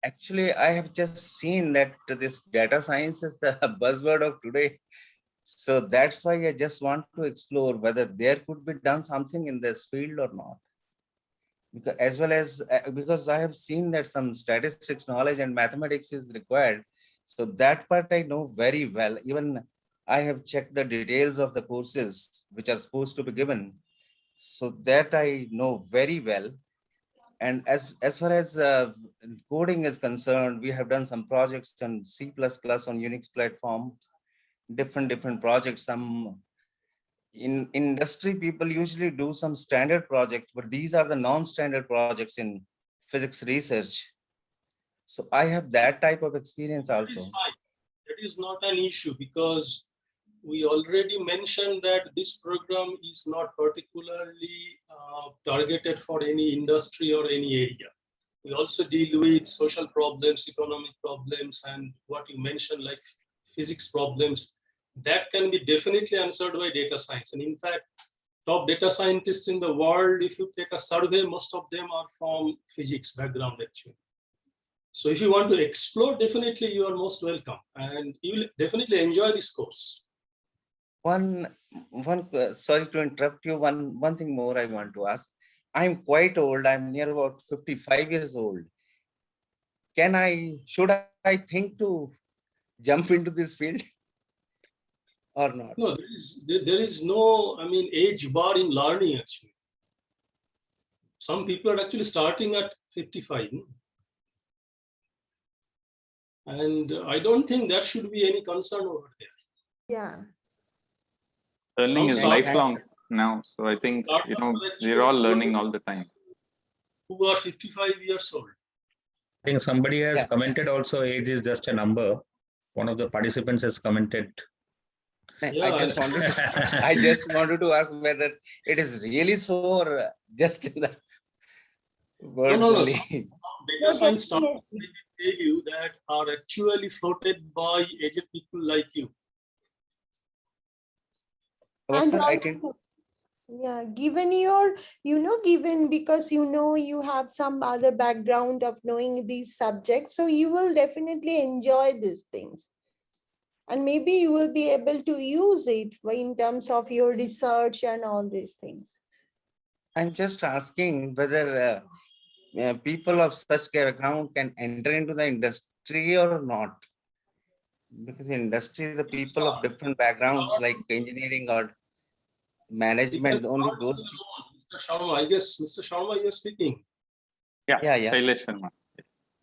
Speaker 14: Actually, I have just seen that this data science is the buzzword of today. So that's why I just want to explore whether there could be done something in this field or not. Because as well as because I have seen that some statistics knowledge and mathematics is required. So that part I know very well. Even I have checked the details of the courses which are supposed to be given. So that I know very well. And as far as coding is concerned, we have done some projects on C++ on Unix platforms, different projects. Some in industry, people usually do some standard projects, but these are the non-standard projects in physics research. So I have that type of experience also.
Speaker 2: That is not an issue, because we already mentioned that this program is not particularly targeted for any industry or any area. We also deal with social problems, economic problems, and what you mentioned, like physics problems, that can be definitely answered by data science. And in fact, top data scientists in the world, if you take a survey, most of them are from physics background actually. So if you want to explore, definitely you are most welcome, and you will definitely enjoy this course.
Speaker 14: Sorry to interrupt you. One thing more I want to ask. I'm quite old. I'm near about 55 years old. Should I think to jump into this field or not?
Speaker 2: No, there is no, I mean, age bar in learning actually. Some people are actually starting at 55. And I don't think that should be any concern over there.
Speaker 4: Yeah.
Speaker 3: Learning is
Speaker 2: Some
Speaker 3: lifelong now. So I think, we're all learning all the time.
Speaker 2: Who are 55 years old.
Speaker 1: I think somebody has commented also, age is just a number. One of the participants has commented.
Speaker 14: I just wanted to ask whether it is really so or just the words
Speaker 2: No.
Speaker 14: only.
Speaker 2: Data science startups, I can tell you, that are actually floated by aged people like you.
Speaker 14: What's the right?
Speaker 4: Yeah, given your, given because you have some other background of knowing these subjects, so you will definitely enjoy these things. And maybe you will be able to use it in terms of your research and all these things.
Speaker 14: I'm just asking whether people of such background can enter into the industry or not. Because in industry, the people of different backgrounds like engineering or management, only those people.
Speaker 2: Mr. Sharma, I guess, Mr. Sharma, you're speaking.
Speaker 3: Yeah.
Speaker 2: Sharma.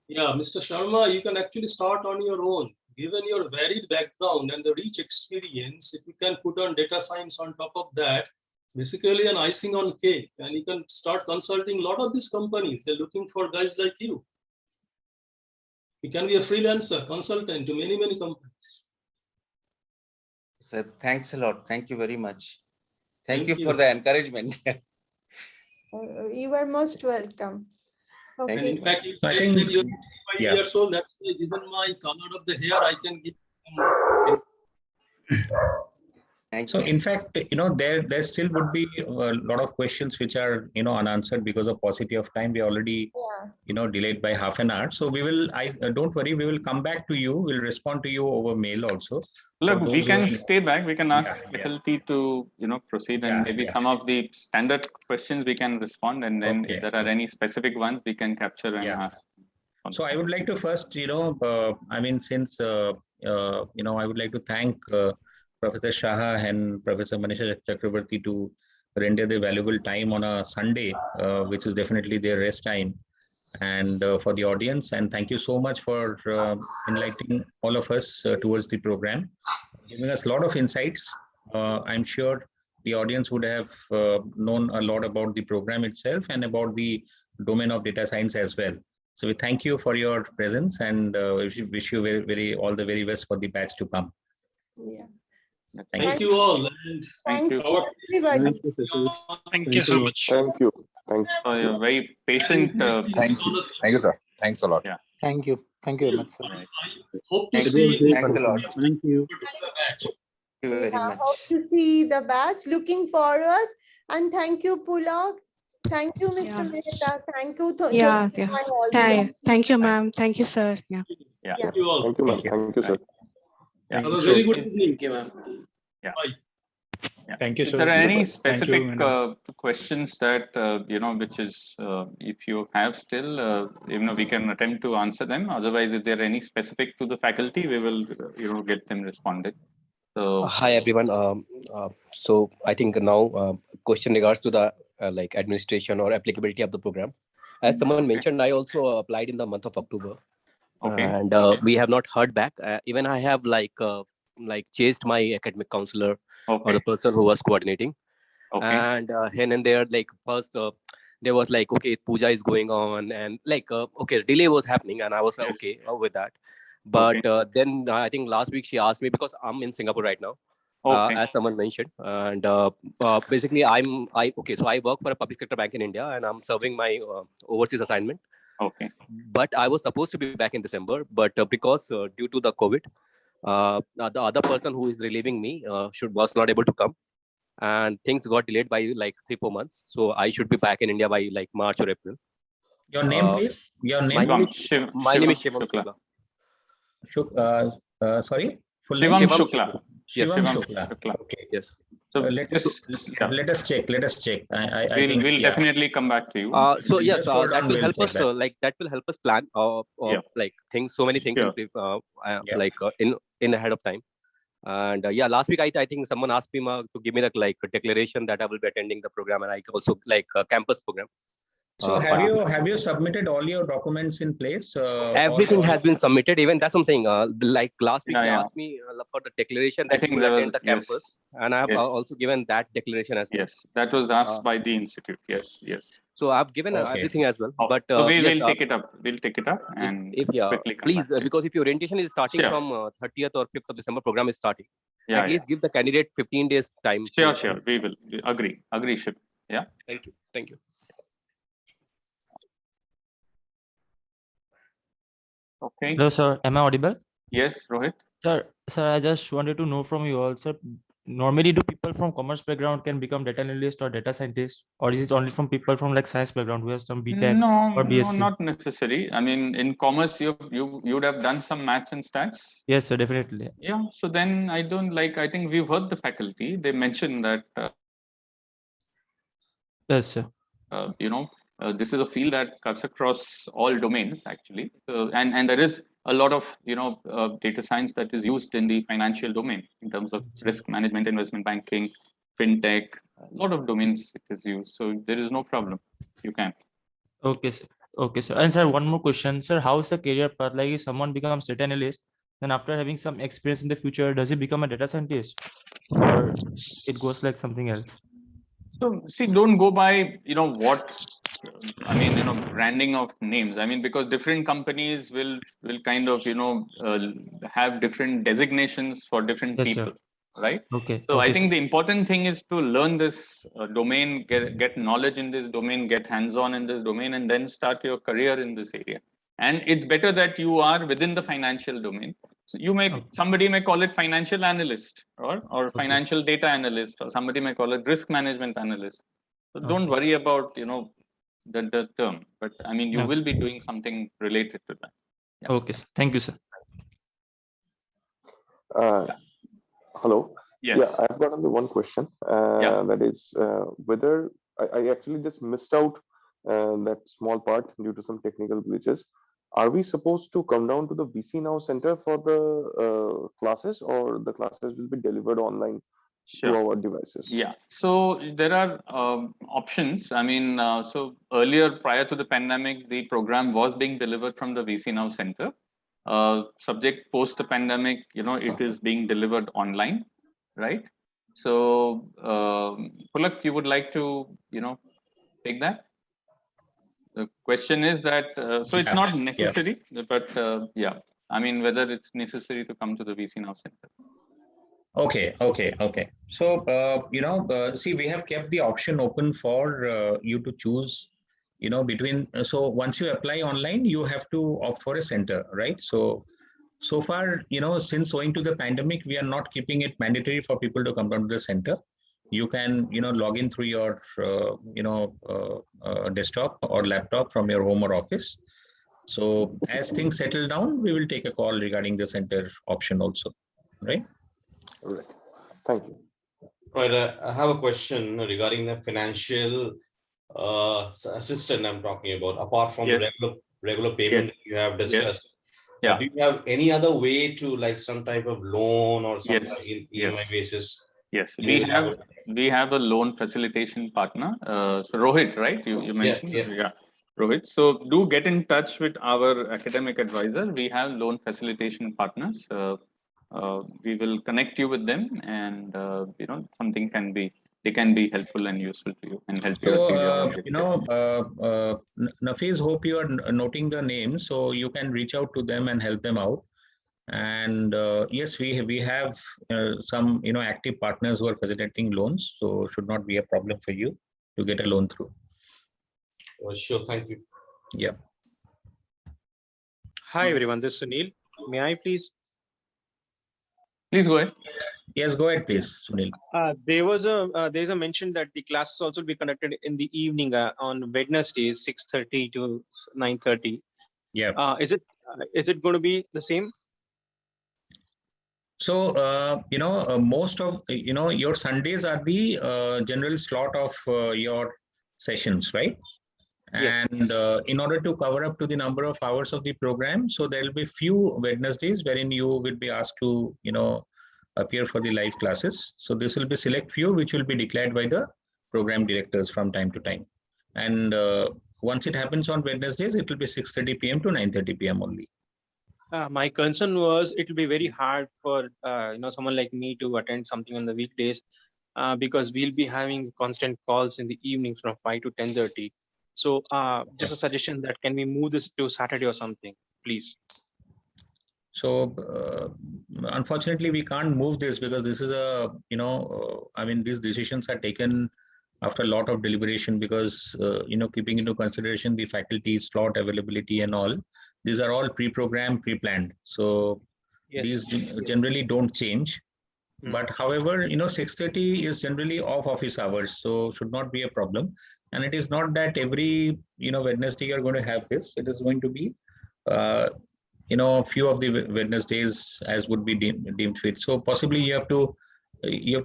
Speaker 2: Yeah, Mr. Sharma, you can actually start on your own. Given your varied background and the rich experience, if you can put on data science on top of that, basically an icing on cake, and you can start consulting a lot of these companies. They're looking for guys like you. You can be a freelancer, consultant to many, many companies.
Speaker 14: Sir, thanks a lot. Thank you very much. Thank you for the encouragement.
Speaker 4: You are most welcome. Okay.
Speaker 2: And in fact, you said that you're 55 years old. That's why, given my color of the hair, I can give.
Speaker 1: So in fact, there still would be a lot of questions which are, unanswered because of paucity of time. We already, delayed by half an hour. So we will, don't worry, we will come back to you. We'll respond to you over mail also.
Speaker 3: Look, we can stay back. We can ask faculty to, proceed, and maybe some of the standard questions we can respond, and then if there are any specific ones, we can capture and ask.
Speaker 1: So I would like to first, I mean, since, I would like to thank Professor Saha and Professor Manisha Chakrabarty to render their valuable time on a Sunday, which is definitely their rest time, and for the audience. And thank you so much for enlightening all of us towards the program, giving us a lot of insights. I'm sure the audience would have known a lot about the program itself and about the domain of data science as well. So we thank you for your presence, and wish you all the very best for the batch to come.
Speaker 4: Yeah.
Speaker 2: Thank you all. And
Speaker 3: thank you.
Speaker 4: Everybody.
Speaker 3: Thank you so much.
Speaker 15: Thank you. Thank you.
Speaker 3: For your very patient.
Speaker 15: Thank you. Thank you, sir. Thanks a lot.
Speaker 9: Yeah. Thank you. Thank you very much, sir.
Speaker 2: Hope to see.
Speaker 14: Thanks a lot.
Speaker 15: Thank you.
Speaker 14: Thank you very much.
Speaker 4: Hope to see the batch. Looking forward. And thank you, Pulak. Thank you, Mr. Mehta. Thank you.
Speaker 5: Thank you, ma'am. Thank you, sir. Yeah.
Speaker 2: Thank you all.
Speaker 15: Thank you, ma'am. Thank you, sir.
Speaker 2: Have a very good evening.
Speaker 3: Yeah.
Speaker 2: Bye.
Speaker 16: Thank you, sir.
Speaker 3: If there are any
Speaker 16: Thank you,
Speaker 3: specific questions that, which is, if you have still, we can attempt to answer them. Otherwise, if there are any specific to the faculty, we will, get them responded. So,
Speaker 17: hi, everyone. So I think now question regards to the like administration or applicability of the program. As someone mentioned, I also applied in the month of October.
Speaker 3: Okay.
Speaker 17: And we have not heard back. Even I have chased my academic counselor or the person who was coordinating.
Speaker 3: Okay.
Speaker 17: And here and there, first there was okay, puja is going on, and okay, delay was happening, and I was okay with that. But then I think last week she asked me, because I'm in Singapore right now, as someone mentioned, and basically so I work for a public sector bank in India, and I'm serving my overseas assignment.
Speaker 3: Okay.
Speaker 17: But I was supposed to be back in December, but because due to the COVID, the other person who is relieving me was not able to come, and things got delayed by 3-4 months. So I should be back in India by March or April.
Speaker 1: Your name, please. Your name.
Speaker 17: My name is Shivam Shukla.
Speaker 1: Sorry.
Speaker 3: Shivam Shukla.
Speaker 1: Shivam
Speaker 3: Shivam
Speaker 1: Shukla.
Speaker 3: Shukla.
Speaker 1: Okay.
Speaker 3: Yes. So
Speaker 1: Let us check. Let us check. I
Speaker 3: we'll
Speaker 1: think
Speaker 3: definitely come back to you.
Speaker 17: So yes,
Speaker 1: Just hold
Speaker 17: that
Speaker 1: on,
Speaker 17: will
Speaker 1: we'll
Speaker 17: help
Speaker 1: check
Speaker 17: us.
Speaker 1: that.
Speaker 17: Like that will help us plan like things, so many things
Speaker 3: Sure.
Speaker 17: like in ahead of time. And yeah, last week I think someone asked me to give me the like declaration that I will be attending the program, and I also like campus program.
Speaker 1: So have you submitted all your documents in place?
Speaker 17: Everything has been submitted. Even that's what I'm saying. Like last week they asked me for the declaration
Speaker 3: I
Speaker 17: that you
Speaker 3: think
Speaker 17: will attend the campus, and I have also given that declaration as well.
Speaker 3: Yes, that was asked by the institute. Yes, yes.
Speaker 17: So I've given everything as well. But
Speaker 3: so we
Speaker 17: yes,
Speaker 3: will take it up. We'll take it up and
Speaker 17: if quickly come please, because if your orientation is starting from 30th or 5th of December, program is starting. At least give the candidate 15 days time.
Speaker 3: Sure. We will agree. Ship. Yeah.
Speaker 17: Thank you. Thank you.
Speaker 3: Okay.
Speaker 8: Hello, sir. Am I audible?
Speaker 3: Yes, Rohit.
Speaker 8: Sir, I just wanted to know from you also. Normally, do people from commerce background can become data analyst or data scientist, or is it only from people from like science background who have some BTech or BSc?
Speaker 3: No, not necessary. I mean, in commerce, you would have done some maths and stats.
Speaker 8: Yes, sir, definitely.
Speaker 3: Yeah. So then I think we've heard the faculty. They mentioned that.
Speaker 8: Yes, sir.
Speaker 3: This is a field that cuts across all domains actually, and there is a lot of data science that is used in the financial domain in terms of risk management, investment banking, fintech. A lot of domains it is used, so there is no problem. You can.
Speaker 8: Okay, sir. Okay, sir. And sir, one more question, sir. How is the career path? Like, if someone becomes data analyst, then after having some experience in the future, does he become a data scientist, or it goes like something else?
Speaker 3: So see, don't go by what I mean, branding of names. I mean, because different companies will kind of have different designations for different people, right?
Speaker 8: Okay.
Speaker 3: So
Speaker 8: okay,
Speaker 3: I think
Speaker 8: sir.
Speaker 3: the important thing is to learn this domain, get knowledge in this domain, get hands-on in this domain, and then start your career in this area. And it's better that you are within the financial domain. So somebody may call it financial analyst or financial data analyst, or somebody may call it risk management analyst. So don't worry about the term, but I mean you will be doing something related to that. Yeah.
Speaker 8: Okay, thank you, sir.
Speaker 15: Hello.
Speaker 3: Yes.
Speaker 15: Yeah, I've got only one question. That is whether I actually just missed out that small part due to some technical glitches. Are we supposed to come down to the VCNow center for the classes, or the classes will be delivered online to our devices?
Speaker 3: Yeah. So there are options. I mean, so earlier, prior to the pandemic, the program was being delivered from the VCNow center. Subject post the pandemic, it is being delivered online, right? So, Pulak, you would like to, take that? The question is that, so it's not necessary, but yeah, I mean, whether it's necessary to come to the VCNow center.
Speaker 1: Okay. So, see, we have kept the option open for you to choose, between. So once you apply online, you have to opt for a center, right? So far, since owing to the pandemic, we are not keeping it mandatory for people to come down to the center. You can, log in through your, desktop or laptop from your home or office. So as things settle down, we will take a call regarding the center option also, right?
Speaker 15: All right. Thank you.
Speaker 16: Right. I have a question regarding the financial assistant I'm talking about. Apart from the regular payment that you have discussed, do you have any other way to like some type of loan or some type in EMI basis?
Speaker 3: Yes, we have a loan facilitation partner. So Rohit, right? You mentioned, Rohit. So do get in touch with our academic advisor. We have loan facilitation partners. We will connect you with them, and something they can be helpful and useful to you and help you.
Speaker 1: So Nafiz, hope you are noting the names, so you can reach out to them and help them out. And yes, we have some active partners who are facilitating loans, so should not be a problem for you to get a loan through.
Speaker 16: Sure, thank you.
Speaker 1: Yeah.
Speaker 18: Hi everyone, this is Sunil. May I please?
Speaker 3: Please go ahead.
Speaker 1: Yes, go ahead, please, Sunil.
Speaker 18: There's a mention that the classes also be conducted in the evening on Wednesdays, 6:30 to 9:30.
Speaker 1: Yeah.
Speaker 18: Is it going to be the same?
Speaker 1: So, most of, your Sundays are the general slot of your sessions, right?
Speaker 18: Yes.
Speaker 1: And in order to cover up to the number of hours of the program, so there will be few Wednesdays wherein you will be asked to, appear for the live classes. So this will be select few, which will be declared by the program directors from time to time. And once it happens on Wednesdays, it will be 6:30 p.m. to 9:30 p.m. only.
Speaker 18: My concern was it will be very hard for someone like me to attend something on the weekdays because we'll be having constant calls in the evenings from 5 to 10:30. So just a suggestion that can we move this to Saturday or something, please?
Speaker 1: So unfortunately, we can't move this because this is a, these decisions are taken after a lot of deliberation because, keeping into consideration the faculty slot availability and all, these are all pre-programmed, pre-planned. So these generally don't change. But however, 6:30 is generally off office hours, so should not be a problem. And it is not that every, Wednesday you're going to have this. It is going to be, few of the Wednesdays as would be deemed fit. So possibly you have to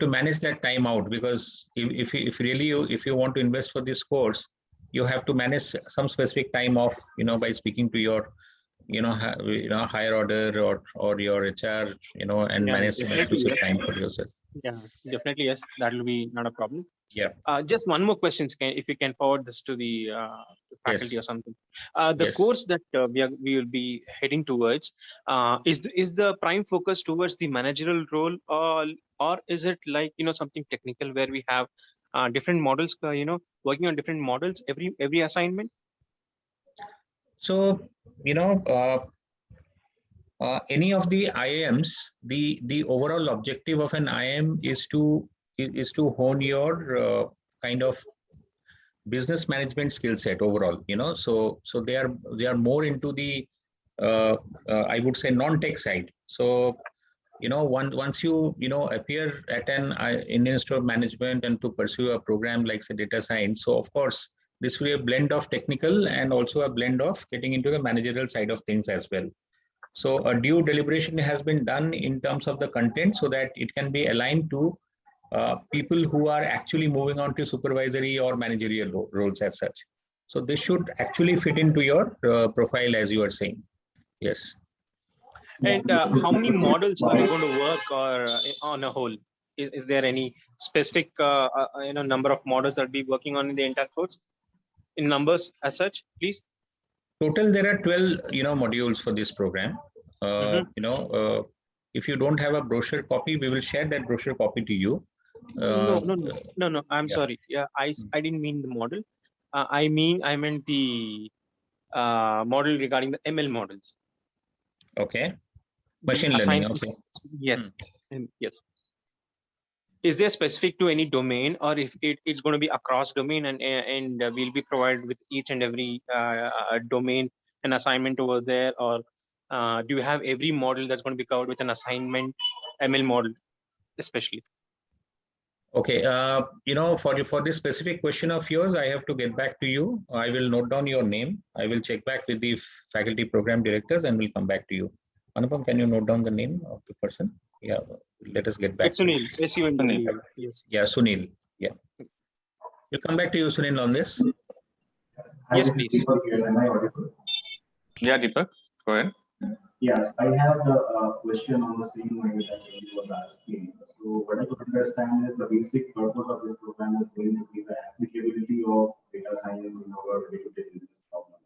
Speaker 1: manage that time out, because if you want to invest for this course, you have to manage some specific time off, by speaking to your higher order or your HR, and manage some exclusive time for yourself.
Speaker 18: Yeah, definitely yes, that will be not a problem.
Speaker 1: Yeah.
Speaker 18: Just one more question, if you can forward this to the faculty or something. The course that we will be heading towards, is the prime focus towards the managerial role, or is it like something technical where we have different models, working on different models every assignment?
Speaker 1: So any of the IIMs, the overall objective of an IIM is to hone your kind of business management skill set overall. So they are more into the I would say non-tech side. So once you appear at an Indian Institute of Management and to pursue a program like say data science, so of course this will be a blend of technical and also a blend of getting into the managerial side of things as well. So a due deliberation has been done in terms of the content so that it can be aligned to people who are actually moving on to supervisory or managerial roles as such. So this should actually fit into your profile, as you are saying. Yes.
Speaker 18: And how many models are you going to work or on a whole? Is there any specific number of models that be working on in the entire course in numbers as such, please?
Speaker 1: Total, there are 12 modules for this program. If you don't have a brochure copy, we will share that brochure copy to you.
Speaker 18: No. I'm sorry. Yeah, I didn't mean the model. I meant the model regarding the ML models.
Speaker 1: Okay. Machine learning. Okay.
Speaker 18: Yes. Yes. Is there specific to any domain, or if it's going to be across domain and we'll be provided with each and every domain an assignment over there, or do you have every model that's going to be covered with an assignment, ML model especially?
Speaker 1: Okay, for this specific question of yours, I have to get back to you. I will note down your name. I will check back with the faculty program directors and we'll come back to you. Anupam, can you note down the name of the person? Yeah, let us get back.
Speaker 18: It's Sunil. Sunil. Yes.
Speaker 1: Yeah, Sunil. Yeah. We'll come back to you, Sunil, on this.
Speaker 18: Yes, please.
Speaker 19: Am I audible?
Speaker 3: Yeah, Deepak, go ahead.
Speaker 19: Yes, I have the question on the same line that you were asking. So what I could understand is the basic purpose of this program is going to be the applicability of data science in our day-to-day business problem.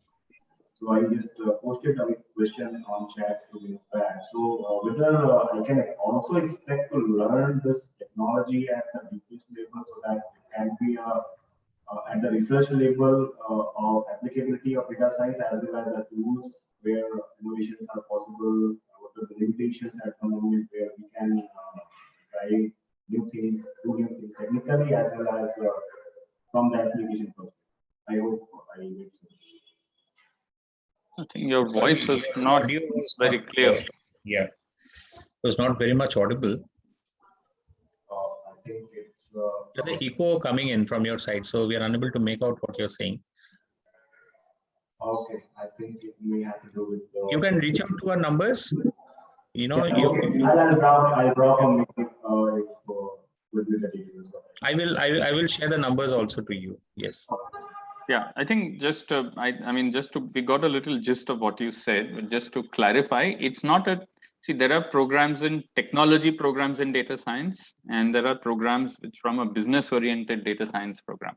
Speaker 19: So I just posted a question on chat to you back. So whether I can also expect to learn this technology at the deepest level so that it can be at the research level of applicability of data science as well as the tools where innovations are possible, what are the limitations at the moment where we can try new things, do new things technically as well as from the application perspective. I hope I made sense.
Speaker 3: I think your voice was not very clear.
Speaker 1: Yeah, it was not very much audible.
Speaker 19: I think it's
Speaker 1: there's an echo coming in from your side, so we are unable to make out what you're saying.
Speaker 19: Okay, I think it may have to do with
Speaker 1: you can reach out to our numbers you know,
Speaker 19: Yeah, okay. I'll drop a mail with the details.
Speaker 1: I will share the numbers also to you. Yes.
Speaker 3: Yeah, I think just I mean just to we got a little gist of what you said. But just to clarify, it's not a see there are programs in technology programs in data science, and there are programs which from a business oriented data science program.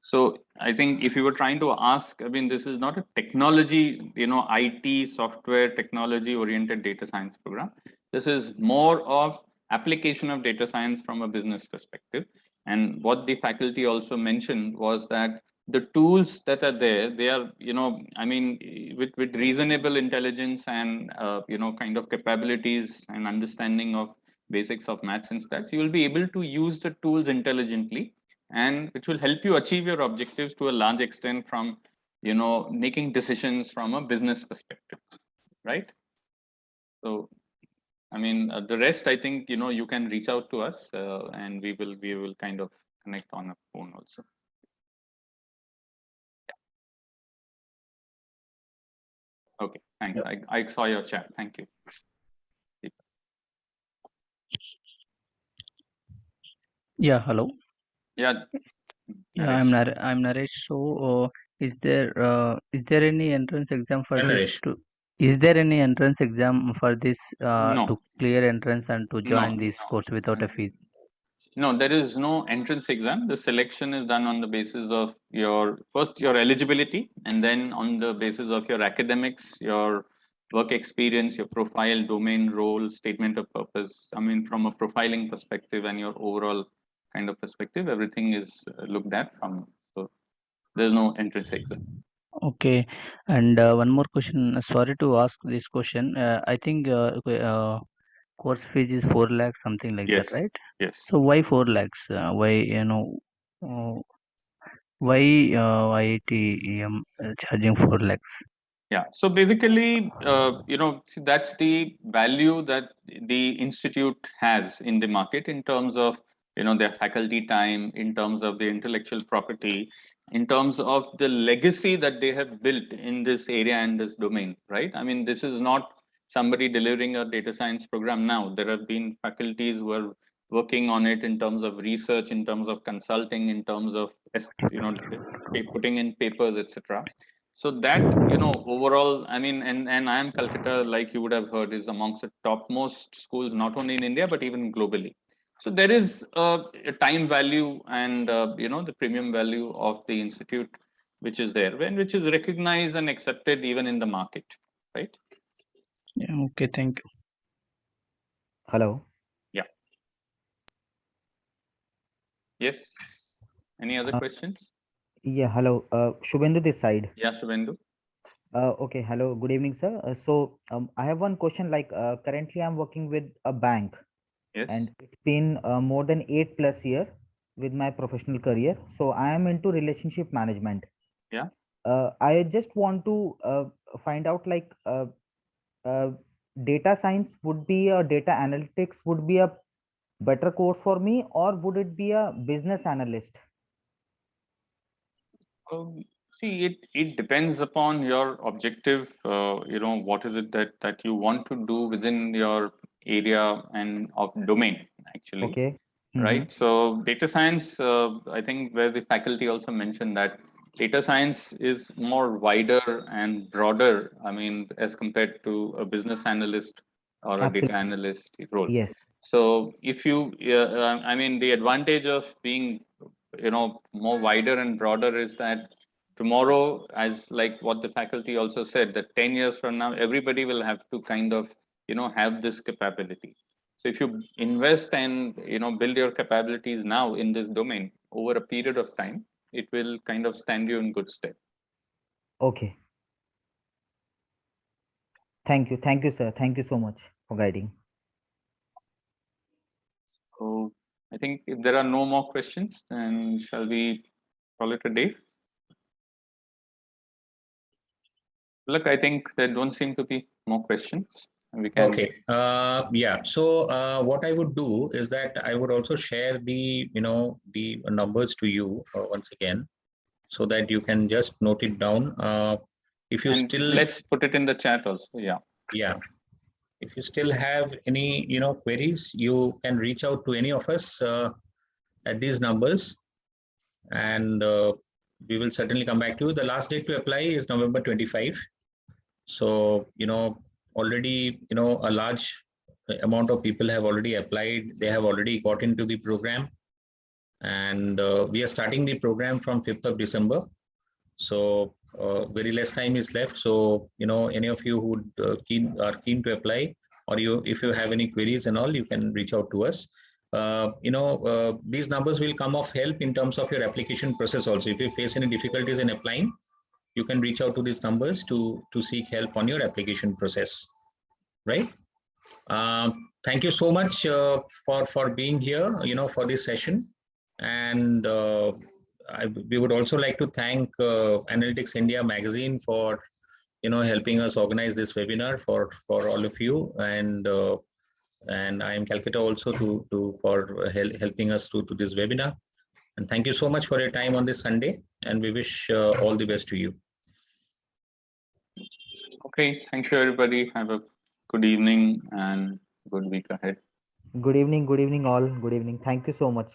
Speaker 3: So I think if you were trying to ask, I mean, this is not a technology, you know, IT software technology oriented data science program. This is more of application of data science from a business perspective. And what the faculty also mentioned was that the tools that are there, they are, you know, I mean, with reasonable intelligence and, you know, kind of capabilities and understanding of basics of maths and stats, you will be able to use the tools intelligently, and which will help you achieve your objectives to a large extent from, you know, making decisions from a business perspective, right? So, I mean, the rest, I think, you know, you can reach out to us and we will kind of connect on a phone also. Okay, thanks. Yeah. I saw your chat. Thank you.
Speaker 20: Yeah, hello.
Speaker 3: Yeah.
Speaker 20: Yeah, I'm Naresh. So, is there any entrance exam for this? Is there any entrance exam for this
Speaker 3: No.
Speaker 20: to clear entrance and to join this course without a fee?
Speaker 3: No, there is no entrance exam. The selection is done on the basis of your eligibility, and then on the basis of your academics, your work experience, your profile, domain, role, statement of purpose. I mean, from a profiling perspective and your overall kind of perspective, everything is looked at from. So there's no entrance exam.
Speaker 20: Okay, and one more question. Sorry to ask this question. I think course fees is 4 lakhs, something like that, right?
Speaker 3: Yes.
Speaker 20: So why 4 lakhs? Why why IIM charging 4 lakhs?
Speaker 3: Yeah, so basically, you know, see, that's the value that the institute has in the market in terms of, you know, their faculty time, in terms of the intellectual property, in terms of the legacy that they have built in this area and this domain, right? I mean, this is not somebody delivering a data science program now. There have been faculties who are working on it in terms of research, in terms of consulting, in terms of, you know, putting in papers, etc. So that, you know, overall, I mean, and IIM Calcutta, like you would have heard, is amongst the topmost schools, not only in India, but even globally. So there is a time value and, you know, the premium value of the institute, which is there, and which is recognized and accepted even in the market, right?
Speaker 20: Yeah, okay, thank you.
Speaker 21: Hello.
Speaker 3: Yeah. Yes. Any other questions?
Speaker 21: Yeah, hello. Shubhendu this side.
Speaker 3: Yeah, Shubhendu.
Speaker 21: Okay, hello. Good evening, sir. I have one question. Like currently, I'm working with a bank.
Speaker 3: Yes.
Speaker 21: And it's been more than 8+ years with my professional career. So I am into relationship management.
Speaker 3: Yeah.
Speaker 21: I just want to find out like data science would be a data analytics would be a better course for me, or would it be a business analyst?
Speaker 3: See, it depends upon your objective. You know, what is it that you want to do within your area and of domain, actually.
Speaker 21: Okay.
Speaker 3: Right. So data science, I think where the faculty also mentioned that data science is more wider and broader, I mean, as compared to a business analyst or a data analyst role.
Speaker 21: Yes.
Speaker 3: So if you, I mean, the advantage of being, you know, more wider and broader is that tomorrow, as like what the faculty also said, that 10 years from now, everybody will have to kind of, you know, have this capability. So if you invest and, you know, build your capabilities now in this domain over a period of time, it will kind of stand you in good stead.
Speaker 21: Okay. Thank you. Thank you, sir. Thank you so much for guiding.
Speaker 3: So I think if there are no more questions, then shall we call it a day? Look, I think there don't seem to be more questions. We can...
Speaker 1: Okay. Yeah. So what I would do is that I would also share the, you know, the numbers to you once again, so that you can just note it down. If you
Speaker 3: and
Speaker 1: still...
Speaker 3: let's put it in the chat also. Yeah.
Speaker 1: Yeah. If you still have any, queries, you can reach out to any of us at these numbers, and we will certainly come back to you. The last date to apply is November 25. So, already, a large amount of people have already applied. They have already got into the program, and we are starting the program from 5th of December. So very less time is left. So, any of you who are keen to apply, or if you have any queries and all, you can reach out to us. These numbers will come of help in terms of your application process also. If you face any difficulties in applying, you can reach out to these numbers to seek help on your application process, right? Thank you so much for being here, for this session. And we would also like to thank Analytics India magazine for, helping us organize this webinar for all of you. And IIM Calcutta also for helping us to this webinar. And thank you so much for your time on this Sunday. And we wish all the best to you.
Speaker 3: Okay, thank you everybody. Have a good evening and good week ahead.
Speaker 21: Good evening all. Good evening. Thank you so much.